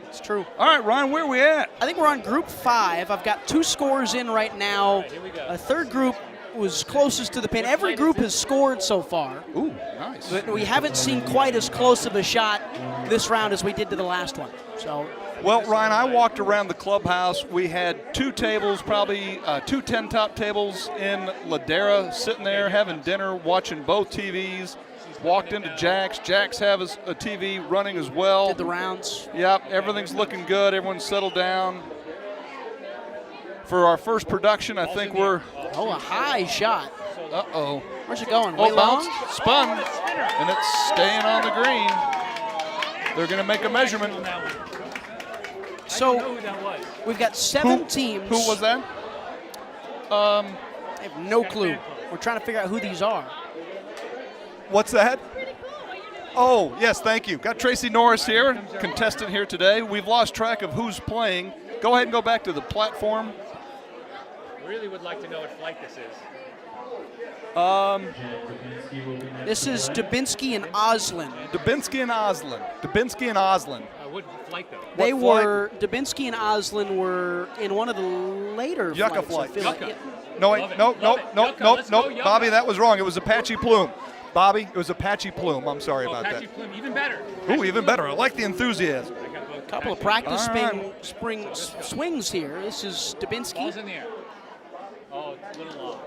It's true. All right, Ron, where are we at? I think we're on group 5. I've got 2 scores in right now. A third group was closest to the pin. Every group has scored so far. Ooh, nice. But we haven't seen quite as close of a shot this round as we did to the last one. So. Well, Ryan, I walked around the clubhouse. We had 2 tables, probably 2 10-top tables in Ladera, sitting there having dinner, watching both TVs. Walked into Jack's. Jack's have a TV running as well. Did the rounds. Yep, everything's looking good. Everyone's settled down. For our first production, I think we're... Oh, a high shot. Uh-oh. Where's it going? Oh, Way long? bounced, spun, and it's staying on the green. They're going to make a measurement. So we've got 7 teams. Who was that? I have no clue. We're trying to figure out who these are. What's that? Oh, yes, thank you. Got Tracy Norris here, contestant here today. We've lost track of who's playing. Go ahead and go back to the platform. Really would like to know what flight this is. This is Dubinsky and Oslin. Dubinsky and Oslin. Dubinsky and Oslin. What flight, though? They were, Dubinsky and Oslin were in one of the later Yucca flights. I feel flight. like. No, wait, nope. Bobby, that was wrong. It was Apache Plume. Bobby, it was Apache Plume. I'm sorry about Apache that. Plume, even better. Ooh, even better. I like the enthusiasm. A couple of practice All spring swings here. This is Dubinsky. Ball's in the air. Oh, it's a little long.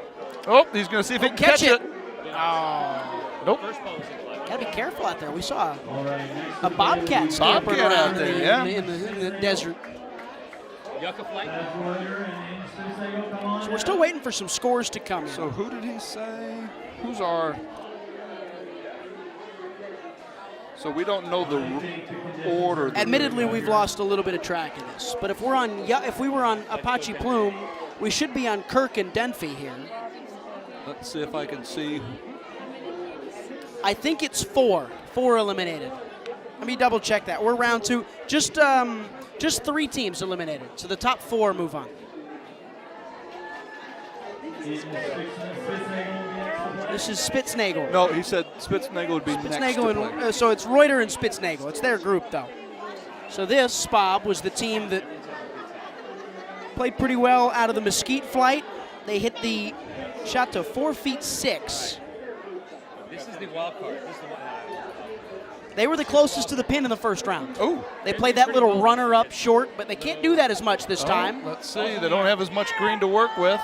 Oh, he's going to see if he can catch it. Oh. Nope. First ball was in play. Got to be careful out there. We saw a bobcat scampering Bobcat around out there, in the desert. Yucca flight. So we're still waiting for some scores to come in. So who did he say? Who's our... So we don't know the order. Admittedly, we've lost a little bit of track of this. But if we were on Apache Plume, we should be on Kirk and Dunphy here. Let's see if I can see I think it's 4 eliminated. Let me double check that. We're round 2. Just 3 teams eliminated. So the top 4 move on. This is Spitznagel. No, he said Spitznagel would be next. Spitznagel and, so it's Reuter and Spitznagel. It's their group, though. So this, Bob, was the team that played pretty well out of the Mesquite flight. They hit the shot to 4 feet 6. This is the wild card. They were the closest to the pin in the first round. Oh. They played that little runner-up short, but they can't do that as much this time. Let's see. They don't have as much green to work with.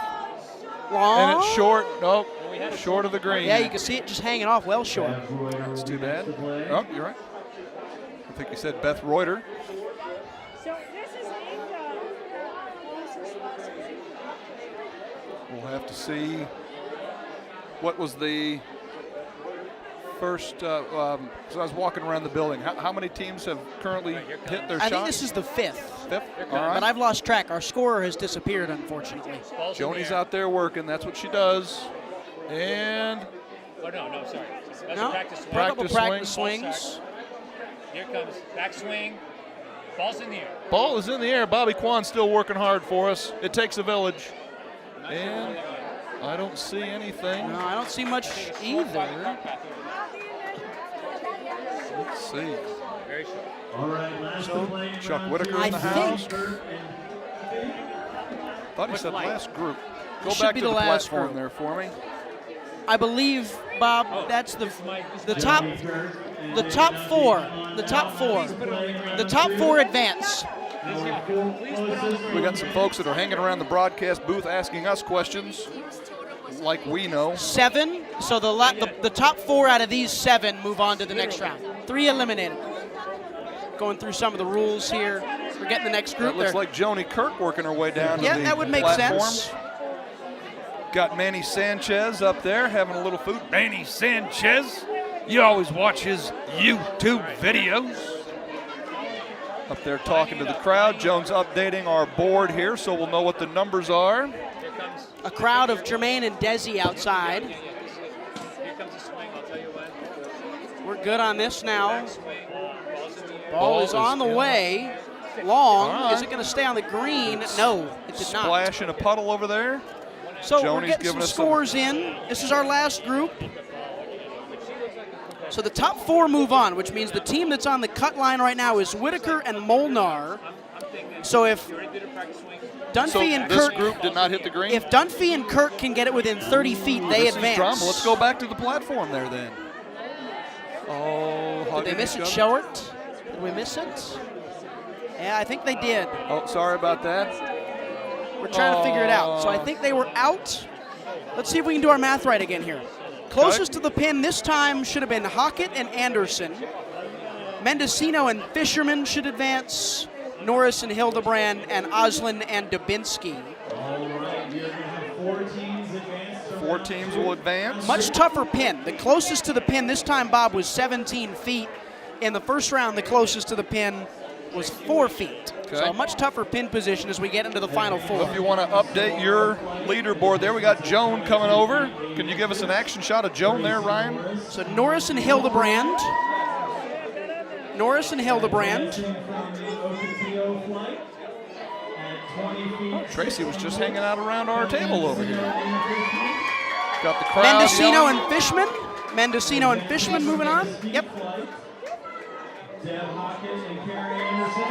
Long. And it's short. Nope. Short of the green. Yeah, you can see it just hanging off well short. That's too bad. Oh, you're right. I think you said Beth Reuter. So this is named We'll have to see what was the first. So I was walking around the building. How many teams have currently hit their shot? I think this is the 5th. Fifth? All right. But I've lost track. Our scorer has disappeared, unfortunately. Joni's out there working. That's what she does. And Oh, no, sorry. That's No, a practice swing. practice swings. Here comes back swing. Ball's in the air. ball is in the air. Bobby Kwan still working hard for us. It takes a village. And I don't see anything. No, I don't see much either. Let's see. Very short. All right, last to play in Chuck round Whitaker two. in the house. Whitaker Thought he said last group. Go Should back be to the the last platform group. there for me. I believe, Bob, that's the top and the top 4. The top 4. The top 4 advance. We got some folks that are hanging around the broadcast booth asking us questions, like we know. 7. So the top 4 out of these 7 move on to the next round. 3 eliminated. Going through some of the rules here. We're getting the next group That looks there. like Joni Kirk working her way down Yeah, to the that would make platform. sense. Got Manny Sanchez up there having a little food. Manny Sanchez, you always watch his YouTube videos. Up there talking to the crowd. Jones updating our board here so we'll know what the numbers are. A crowd of Jermaine and Desi outside. Here comes the swing, I'll tell you when. We're good on this now. Ball Ball is on the in. way. Long. All right. Is it going to stay on the green? No, it did not. Splash in a puddle over there. So Joni's we're getting giving some us some- scores in. This is our last group. So the top 4 move on, which means the team that's on the cut line right now is Whitaker and Molnar. So if Dunphy So and this Kirk, group did not hit the green? if Dunphy and Kirk can get it within 30 feet, they This is advance. drama. Let's go back to the platform there then. Oh, Did they miss it short? Did we miss it? Yeah, I think they did. Oh, sorry about that. We're trying to figure it out. So I think they were out. Let's see if we can do our math right again here. Closest to the pin this time should have been Hockett and Anderson. Mendocino and Fisherman should advance. Norris and Hildebrand and Oslin and Dubinsky. All right, you're going to have 4 teams advance. 4 teams will advance. Much tougher pin. The closest to the pin this time, Bob, was 17 feet. In the first round, the closest to the pin was 4 feet. Okay. So a much tougher pin position as we get into the final 4. If you want to update your leaderboard there, we got Joan coming over. Can you give us an action shot of Joan there, Ryan? So Norris and Hildebrand. Norris and Hildebrand. Oh, Tracy was just hanging out around our table over here. Got the crowd Mendocino yelling. and Fishman. Mendocino and Fishman moving on. Yep. Deb Hockett and Carrie Anderson.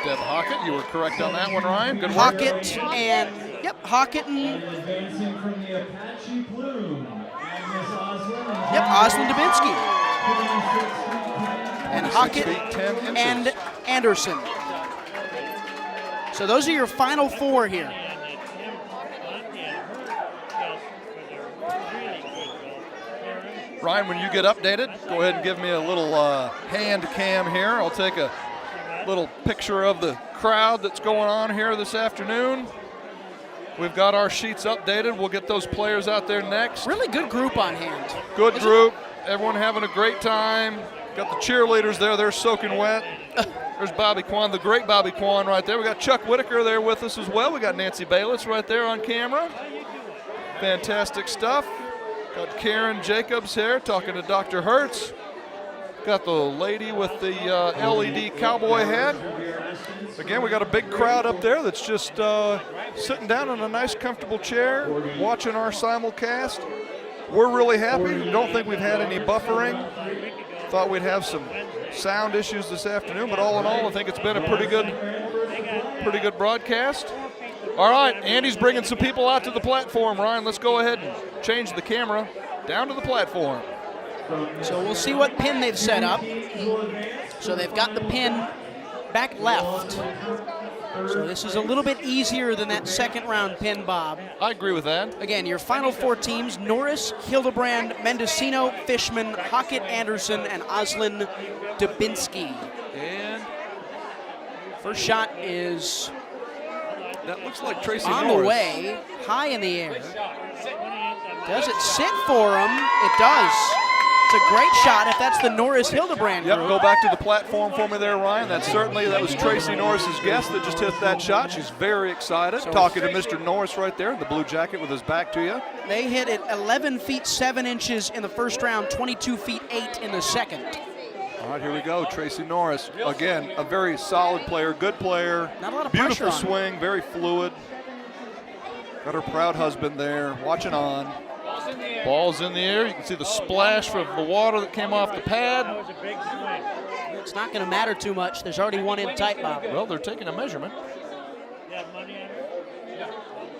Deb Hockett, you were correct on that one, Ryan. Good work. Hockett and, Hockett and, And advancing from the Apache Plume, Agnes Oslin and yep, Oslin Dubinsky. 26 feet 10. And 6 Hockett feet 10 inches. and Anderson. So those are your final 4 here. Ryan, when you get updated, go ahead and give me a little hand cam here. I'll take a little picture of the crowd that's going on here this afternoon. We've got our sheets updated. We'll get those players out there next. Really good group on hand. Good group. Everyone having a great time. Got the cheerleaders there. They're soaking wet. There's Bobby Kwan, the great Bobby Kwan right there. We got Chuck Whitaker there with us as well. We got Nancy Bayless right there on camera. Fantastic stuff. Got Karen Jacobs here talking to Dr. Hertz. Got the lady with the LED cowboy hat. Again, we got a big crowd up there that's just sitting down in a nice, comfortable chair, watching our simulcast. We're really happy. Don't think we've had any buffering. Thought we'd have some sound issues this afternoon, but all in all, I think it's been a pretty good broadcast. All right, Andy's bringing some people out to the platform. Ryan, let's go ahead and change the camera down to the platform. So we'll see what pin they've set up. So they've got the pin back left. So this is a little bit easier than that second round pin, Bob. I agree with that. Again, your final four teams: Norris, Hildebrand, Mendocino, Fishman, Hockett, Anderson, and Oslin Dubinsky. And first shot is that looks like Tracy on Norris. The way, high in the air. Does it sit for him? It does. It's a great shot if that's the Norris-Hildebrand group. Yep, go back to the platform for me there, Ryan. That was Tracy Norris's guest that just hit that shot. She's very excited. So talking to Mr. Norris right there in the blue jacket with his back to you. They hit it 11 feet 7 inches in the first round, 22 feet 8 in the second. All right, here we go. Tracy Norris, again, a very solid player, good player. Not a lot of beautiful pressure on swing, very fluid. Got her proud husband there watching on. Ball's in the air. You can see the splash from the water that came off the pad. It's not going to matter too much. There's already one in tight, Bob. Well, they're taking a measurement.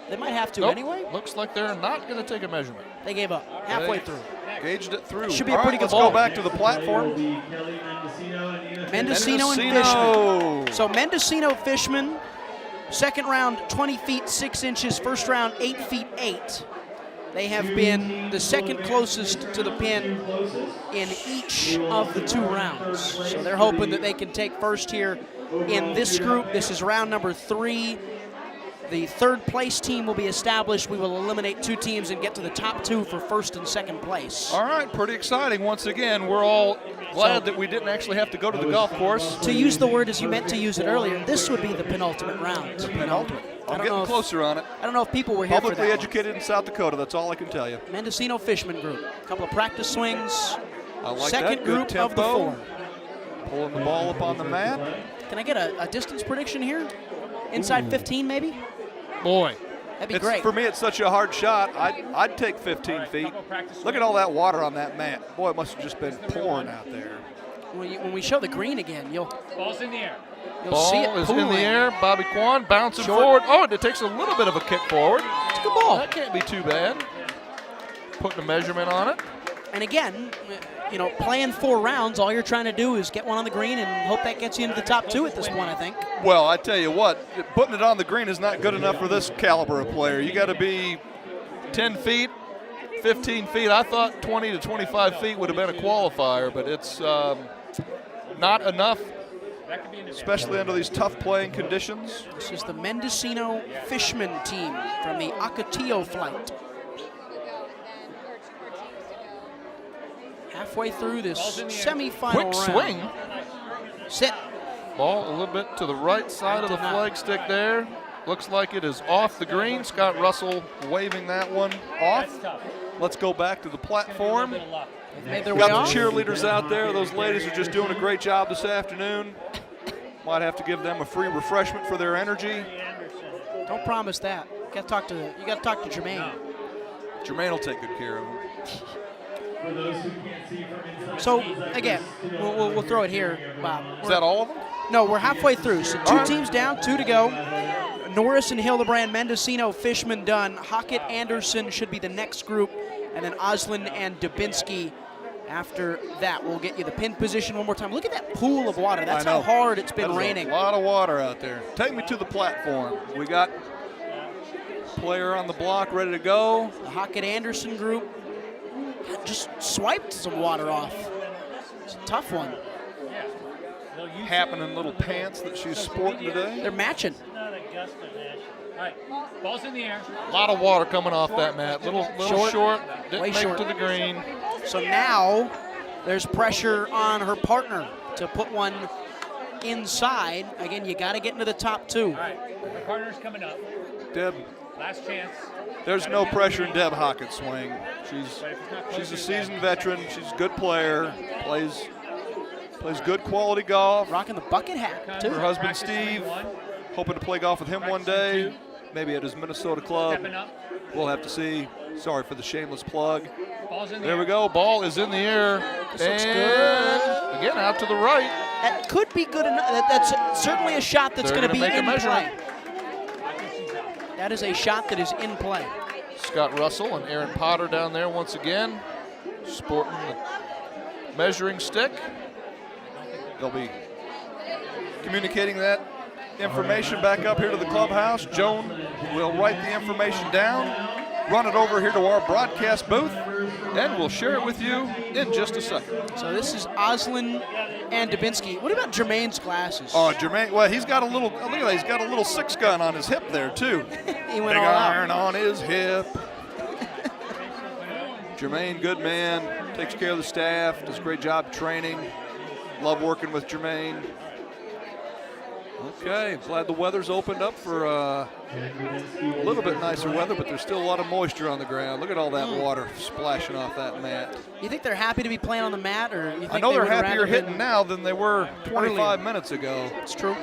They might have to nope. Anyway. Looks like they're not going to take a measurement. They gave up halfway through. Gauged it through. Should be a pretty good let's ball. Go back to the platform. Mendocino and Fishman. So Mendocino, Fishman, second round 20 feet 6 inches, first round 8 feet 8. They have been the second closest to the pin in each of the 2 rounds. So they're hoping that they can take first here in this group. This is round number 3. The third place team will be established. We will eliminate 2 teams and get to the top 2 for first and second place. All right, pretty exciting. Once again, we're all glad that we didn't actually have to go to the golf course. To use the word as you meant to use it earlier, this would be the penultimate round. Penultimate. I'm getting closer on it. I don't know if people were here for that. Publicly educated in South Dakota, that's all I can tell you. Mendocino Fishman group. A couple of practice swings. I like second that. group of the 4. Pulling the ball up on the mat. Can I get a distance prediction here? Inside 15 maybe? Boy. That'd be great. For me, it's such a hard shot. I'd take 15 feet. Look at all that water on that mat. Boy, it must have just been pouring out there. When we show the green again, Ball's in the air. You'll ball see it is pooling. in the air. Bobby Kwan bouncing Short. forward. Oh, it takes a little bit of a kick forward. It's a good ball. That can't be too bad. Putting a measurement on it. And again, playing 4 rounds, all you're trying to do is get one on the green and hope that gets you into the top 2 at this point, I think. Well, I tell you what, putting it on the green is not good enough for this caliber of player. You got to be 10 feet, 15 feet. I thought 20 to 25 feet would have been a qualifier, but it's not enough, especially under these tough playing conditions. This is the Mendocino Fishman team from the Ocotillo flight. Halfway through this semifinal Quick round. swing. Sit. Ball a little bit to the right side of the flag stick there. Looks like it is off the green. Scott Russell waving that one off. Let's go back to the platform. Made their way Got off. the cheerleaders out there. Those ladies are just doing a great job this afternoon. Might have to give them a free refreshment for their energy. Don't promise that. You got to talk to Jermaine. Jermaine will take good care of them. So again, we'll throw it here, Bob. Is that all of them? No, we're halfway through. So 2 teams down, 2 to go. Norris and Hildebrand, Mendocino, Fishman done. Hockett, Anderson should be the next group, and then Oslin and Dubinsky. After that, we'll get you the pin position one more time. Look at that pool of water. That's how hard it's been raining. A lot of water out there. Take me to the platform. We got player on the block ready to go. The Hockett Anderson group just swiped some water off. It's a tough one. Happening little pants that she's sporting today. They're matching. All right, ball's in the air. A lot of water coming off that mat. Little short. Didn't Way make short. it to the green. So now there's pressure on her partner to put one inside. Again, you got to get into the top 2. All right, my partner's coming up. Deb, Last chance. There's no pressure in Deb Hockett's swing. She's a seasoned veteran. She's a good player. Plays good quality golf. Rocking the bucket hat, too. Her husband, Steve, hoping to play golf with him one day, maybe at his Minnesota club. We'll have to see. Sorry for the shameless plug. There we go. Ball is in the air. This looks good. Again, out to the right. That could be good enough. That's certainly a shot that's going to be make a in measurement. play. That is a shot that is in play. Scott Russell and Aaron Potter down there once again, sporting the measuring stick. They'll be communicating that information back up here to the clubhouse. Joan will write the information down, run it over here to our broadcast booth, and we'll share it with you in just a second. So this is Oslin and Dubinsky. What about Jermaine's glasses? Oh, Jermaine, well, he's got a little, look at that, he's got a little 6-gun on his hip there, too. He went Big all out. iron on his hip. Jermaine, good man, takes care of the staff, does a great job training. Love working with Jermaine. Okay, glad the weather's opened up for a little bit nicer weather, but there's still a lot of moisture on the ground. Look at all that water splashing off that mat. You think they're happy to be playing on the mat, or you think I know they're would have happier rather hitting been now than they were 25 earlier? minutes ago. It's true.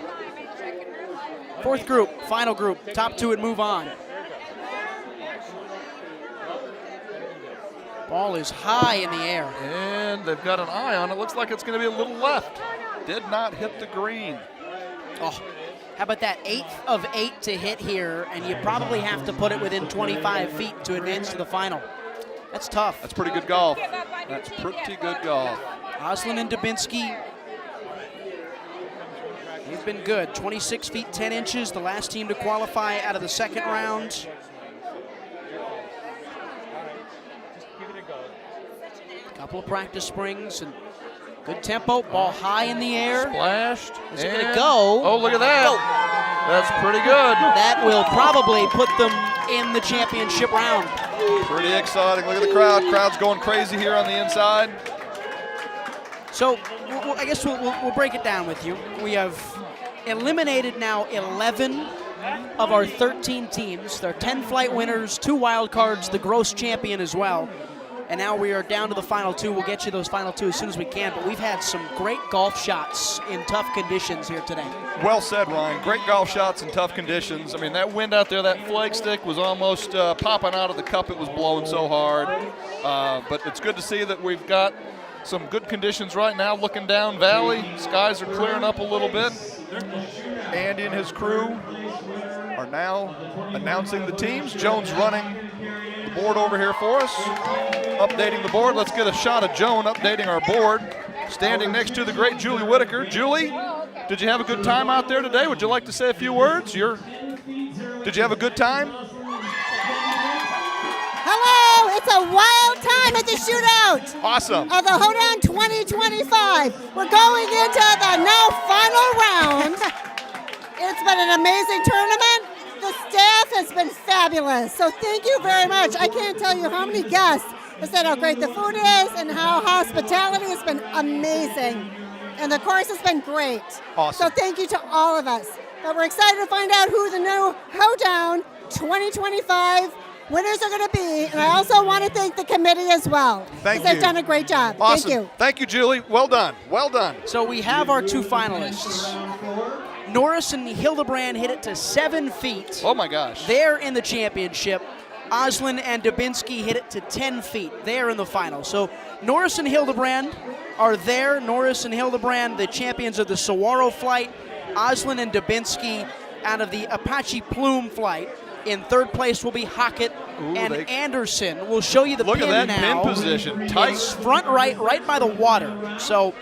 Fourth group, final group, top two and move on. Ball is high in the air. And they've got an eye on it. Looks like it's going to be a little left. Did not hit the green. Oh, how about that 8th of 8 to hit here, and you probably have to put it within 25 feet to advance to the final. That's tough. That's pretty good golf. That's pretty good golf. Oslin and Dubinsky, they've been good. 26 feet 10 inches, the last team to qualify out of the second round. Couple of practice springs and good tempo. Ball high in the air. Splashed. Is it going to go? Oh, look at that. Go. That's pretty good. That will probably put them in the championship round. Pretty exciting. Look at the crowd. Crowd's going crazy here on the inside. So I guess we'll break it down with you. We have eliminated now 11 of our 13 teams. There are 10 flight winners, 2 wild cards, the gross champion as well. And now we are down to the final 2. We'll get you those final 2 as soon as we can. But we've had some great golf shots in tough conditions here today. Well said, Ryan. Great golf shots in tough conditions. I mean, that wind out there, that flag stick was almost popping out of the cup. It was blowing so hard. But it's good to see that we've got some good conditions right now. Looking down valley, skies are clearing up a little bit. Andy and his crew are now announcing the teams. Joan's running the board over here for us, updating the board. Let's get a shot of Joan updating our board, standing next to the great Julie Whitaker. Julie, did you have a good time out there today? Would you like to say a few words? Did you have a good time? Hello, it's a wild time at the shootout Awesome. of the Hoedown 2025. We're going into the now final round. It's been an amazing tournament. The staff has been fabulous, so thank you very much. I can't tell you how many guests have said how great the food is and how hospitality has been amazing. And the course has been great. Awesome. So thank you to all of us. But we're excited to find out who the new Hoedown 2025 winners are going to be. And I also want to thank the committee as well. Thank They've you. done a great job. Awesome. Thank you. Thank you, Julie. Well done. Well done. So we have our 2 finalists. Norris and Hildebrand hit it to 7 feet. Oh, my gosh. They're in the championship. Oslin and Dubinsky hit it to 10 feet. They're in the final. So Norris and Hildebrand are there. Norris and Hildebrand, the champions of the Saguaro flight. Oslin and Dubinsky out of the Apache Plume flight. In third place will be Hockett and Anderson. We'll show you the Look pin at that now. pin position. Tight. It's front right by the water. So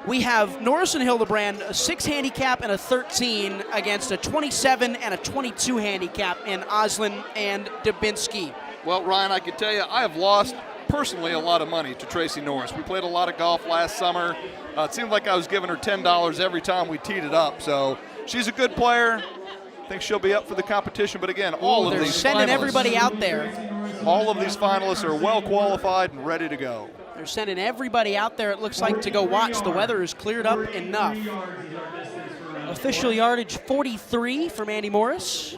we have Norris and Hildebrand, a 6 handicap and a 13 against a 27 and a 22 handicap in Oslin and Dubinsky. Well, Ryan, I can tell you, I have lost personally a lot of money to Tracy Norris. We played a lot of golf last summer. It seemed like I was giving her $10 every time we teed it up. So she's a good player. I think she'll be up for the competition. But again, all of these sending finalists, everybody out there. all of these finalists are well qualified and ready to go. They're sending everybody out there, it looks like, to go watch. The weather is cleared up enough. Official yardage 43 from Andy Morris.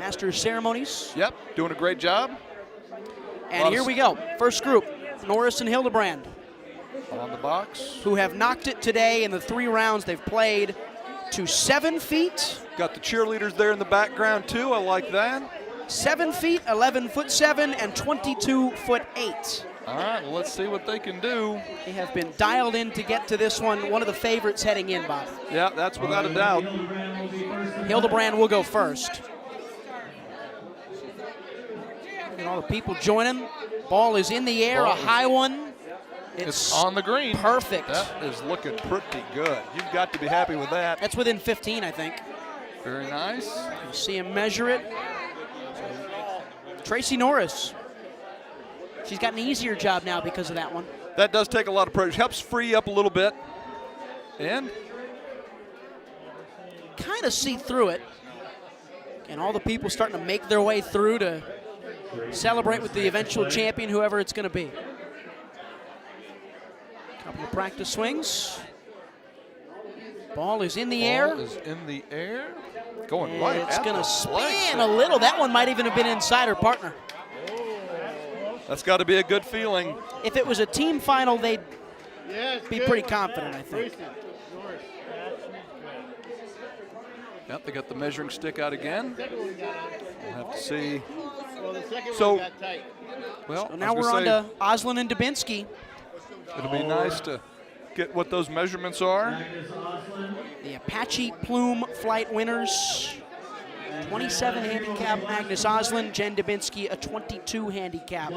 Master Ceremonies. Yep, doing a great job. And here we go. First group, Norris and Hildebrand, on the box, who have knocked it today in the 3 rounds they've played to 7 feet. Got the cheerleaders there in the background too. I like that. 7 feet, 11'7", and 22'8". All right, well, let's see what they can do. They have been dialed in to get to this one of the favorites heading in, Bob. Yeah, that's without a doubt. Hildebrand will go first. And all the people joining. Ball is in the air, a high one. It's on the green. Perfect. That is looking pretty good. You've got to be happy with that. That's within 15, I think. Very nice. You see him measure it. Tracy Norris. She's got an easier job now because of that one. That does take a lot of pressure. Helps free up a little bit. And kind of see through it. And all the people starting to make their way through to celebrate with the eventual champion, whoever it's going to be. Couple of practice swings. Ball is in the air. Ball is in the air. Going And right. it's going to spin legs. a little. That one might even have been inside her partner. That's got to be a good feeling. If it was a team final, they'd be pretty confident, I think. Yep, they got the measuring stick out again. We'll have to see. So now we're on to Oslin and Dubinsky. It'll be nice to get what those measurements are. The Apache Plume Flight winners. 27 handicap, Magnus Oslin. Jen Dubinsky, a 22 handicap.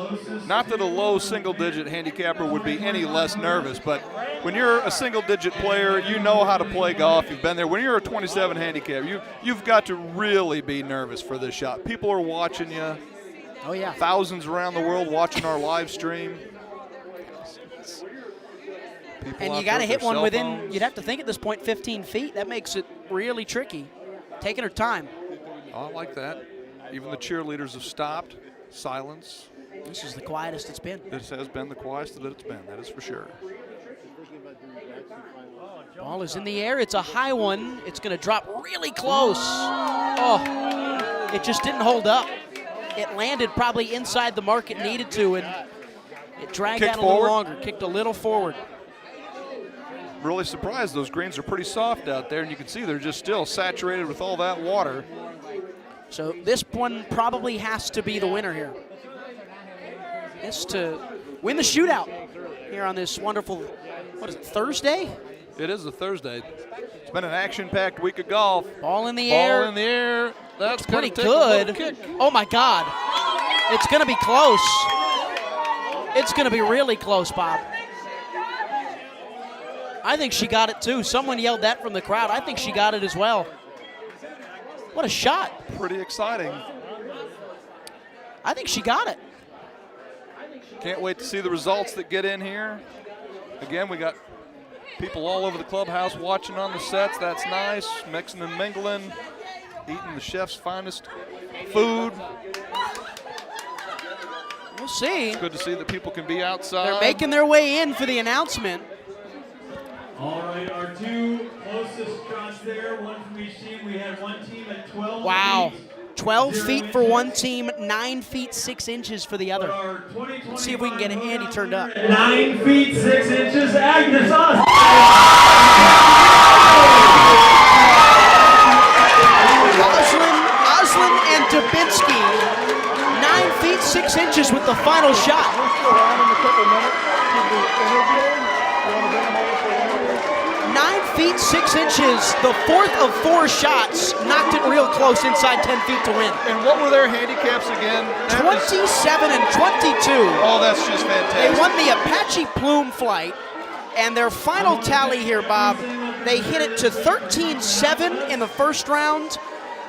Not that a low single-digit handicapper would be any less nervous, but when you're a single-digit player, you know how to play golf. You've been there. When you're a 27 handicap, you've got to really be nervous for this shot. People are watching you. Oh, yeah. Thousands around the world watching our live stream. And you got to hit one within, you'd have to think at this point, 15 feet. That makes it really tricky. Taking her time. Oh, I like that. Even the cheerleaders have stopped. Silence. This is the quietest it's been. This has been the quietest that it's been, that is for sure. Ball is in the air. It's a high one. It's going to drop really close. Oh, it just didn't hold up. It landed probably inside the mark it needed to, and it dragged out a little longer, kicked a little forward. Really surprised. Those greens are pretty soft out there, and you can see they're just still saturated with all that water. So this one probably has to be the winner here. This to win the shootout here on this wonderful, what is it, Thursday? It is a Thursday. It's been an action-packed week of golf. Ball in the air. Ball in the air. That's pretty good. Oh my God. It's going to be close. It's going to be really close, Bob. I think she got it too. Someone yelled that from the crowd. I think she got it as well. What a shot. Pretty exciting. I think she got it. Can't wait to see the results that get in here. Again, we got people all over the clubhouse watching on the sets. That's nice. Mixing and mingling. Eating the chef's finest food. We'll see. It's good to see that people can be outside. They're making their way in for the announcement. All right, our two closest shots there, one from each team. We had one team at 12 Wow. feet. 12 feet for one team, 9 feet 6 inches for the other. Let's see if we can get Andy turned up. 9 feet 6 inches, Agnes Oslin. Oslin and Dubinsky, 9 feet 6 inches with the final shot. 9 feet 6 inches, the fourth of 4 shots, knocked it real close inside 10 feet to win. And what were their handicaps again? 27 and 22. Oh, that's just fantastic. They won the Apache Plume Flight, and their final tally here, Bob, they hit it to 13-7 in the first round.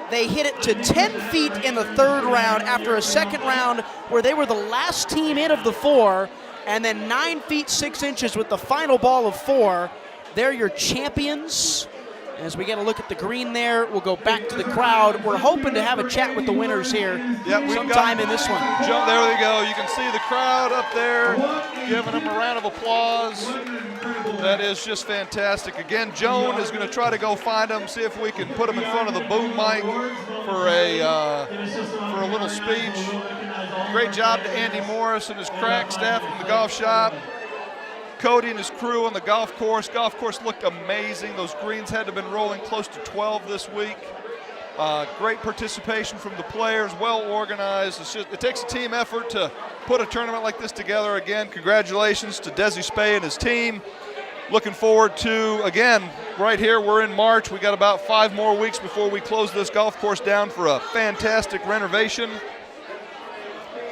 They hit it to 10 feet in the third round after a second round where they were the last team in of the 4, and then 9 feet 6 inches with the final ball of 4. They're your champions. As we get a look at the green there, we'll go back to the crowd. We're hoping to have a chat with the winners here sometime in this one. Joe, there we go. You can see the crowd up there giving them a round of applause. That is just fantastic. Again, Joan is going to try to go find them, see if we can put them in front of the boom mic for a little speech. Great job to Andy Morris and his crack staff from the golf shop. Cody and his crew on the golf course. Golf course looked amazing. Those greens had to have been rolling close to 12 this week. Great participation from the players, well organized. It takes a team effort to put a tournament like this together. Again, congratulations to Desi Spey and his team. Looking forward to, again, right here, we're in March. We got about 5 more weeks before we close this golf course down for a fantastic renovation.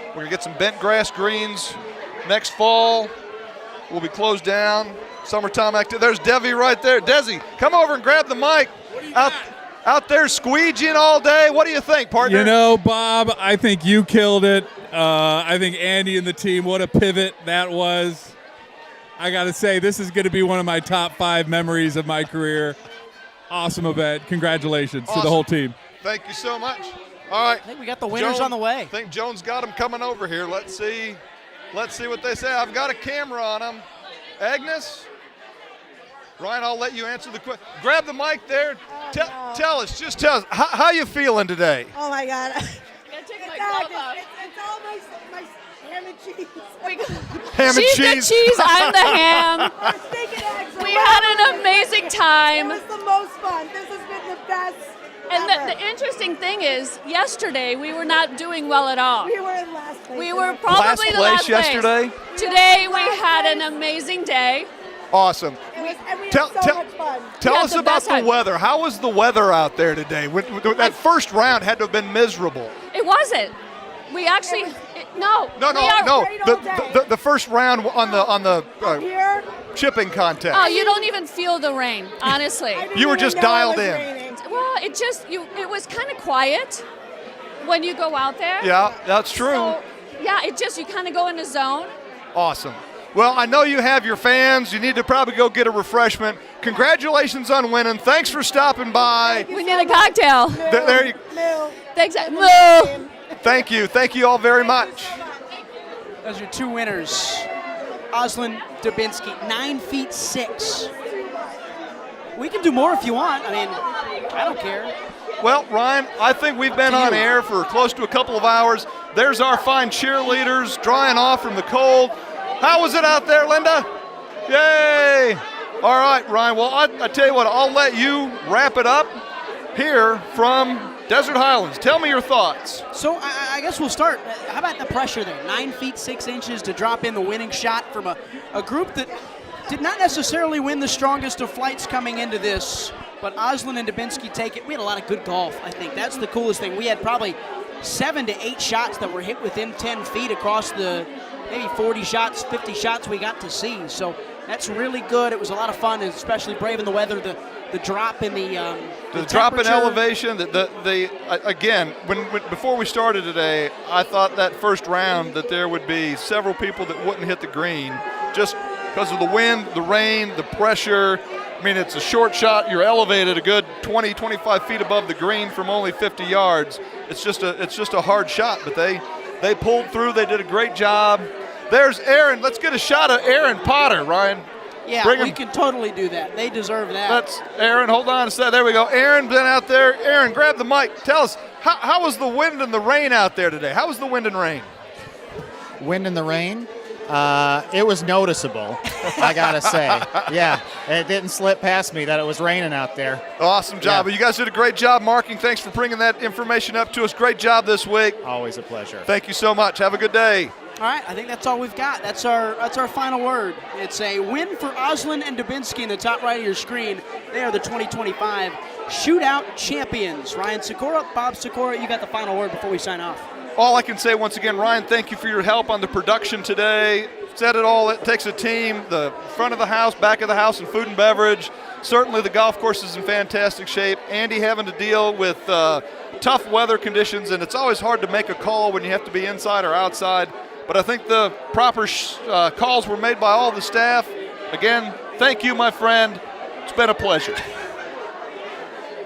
We're gonna get some bent grass greens next fall. We'll be closed down. Summertime activity. There's Devi right there. Desi, come over and grab the mic. Out there squeegeeing all day. What do you think, partner? You know, Bob, I think you killed it. I think Andy and the team, what a pivot that was. I got to say, this is going to be one of my top 5 memories of my career. Awesome event. Congratulations to the whole team. Thank you so much. All right. I think we got the winners on the way. I think Jones got them coming over here. Let's see what they say. I've got a camera on them. Agnes? Ryan, I'll let you answer the question. Grab the mic there. Tell us, how you feeling today? Oh my God. I gotta take my glove off. It's all my ham and cheese. Ham and She's cheese. the cheese, I'm the ham. Steak and eggs. We had an amazing time. It was the most fun. This has been the best. And ever. the interesting thing is, yesterday we were not doing well at all. We were in last place. We were probably the last place yesterday. Today we had an amazing day. Awesome. And we had so much fun. Tell us about the weather. How was the weather out there today? That first round had to have been miserable. It wasn't. We actually no. The first round on the Here. chipping contest. Oh, you don't even feel the rain, honestly. You were just dialed in. Well, it was kind of quiet when you go out there. Yeah, that's true. So, yeah, you kind of go in a zone. Awesome. Well, I know you have your fans. You need to probably go get a refreshment. Congratulations on winning. Thanks for stopping by. We need a cocktail. There you Moo. Thanks. Moo. Thank you. Thank you all very much. Those are 2 winners. Oslin Dubinsky, 9'6". We can do more if you want. I mean, I don't care. Well, Ryan, I think we've been on air for close to a couple of hours. There's our fine cheerleaders drying off from the cold. How was it out there, Linda? Yay! All right, Ryan. Well, I tell you what, I'll let you wrap it up here from Desert Highlands. Tell me your thoughts. So I guess we'll start. How about the pressure there? 9 feet 6 inches to drop in the winning shot from a group that did not necessarily win the strongest of flights coming into this, but Oslin and Dubinsky take it. We had a lot of good golf, I think. That's the coolest thing. We had probably 7 to 8 shots that were hit within 10 feet across the maybe 40 shots, 50 shots we got to see. So that's really good. It was a lot of fun, especially braving the weather, the drop in the drop in elevation. Again, before we started today, I thought that first round that there would be several people that wouldn't hit the green just because of the wind, the rain, the pressure. I mean, it's a short shot. You're elevated a good 20, 25 feet above the green from only 50 yards. It's just a hard shot, but they pulled through. They did a great job. There's Aaron. Let's get a shot of Aaron Potter, Ryan. Yeah, we can totally do that. They deserve that. That's Aaron. Hold on a second. There we go. Aaron been out there. Aaron, grab the mic. Tell us, how was the wind and the rain out there today? How was the wind and rain? Wind and the rain? It was noticeable, I gotta say. Yeah, it didn't slip past me that it was raining out there. Awesome job. Yeah. You guys did a great job marking. Thanks for bringing that information up to us. Great job this week. Always a pleasure. Thank you so much. Have a good day. All right, I think that's all we've got. That's our final word. It's a win for Oslin and Dubinsky in the top right of your screen. They are the 2025 Shootout champions. Ryan Sikora, Bob Sikora, you got the final word before we sign off. All I can say once again, Ryan, thank you for your help on the production today. Said it all, it takes a team, the front of the house, back of the house, and food and beverage. Certainly the golf course is in fantastic shape. Andy having to deal with tough weather conditions, and it's always hard to make a call when you have to be inside or outside. But I think the proper calls were made by all the staff. Again, thank you, my friend. It's been a pleasure.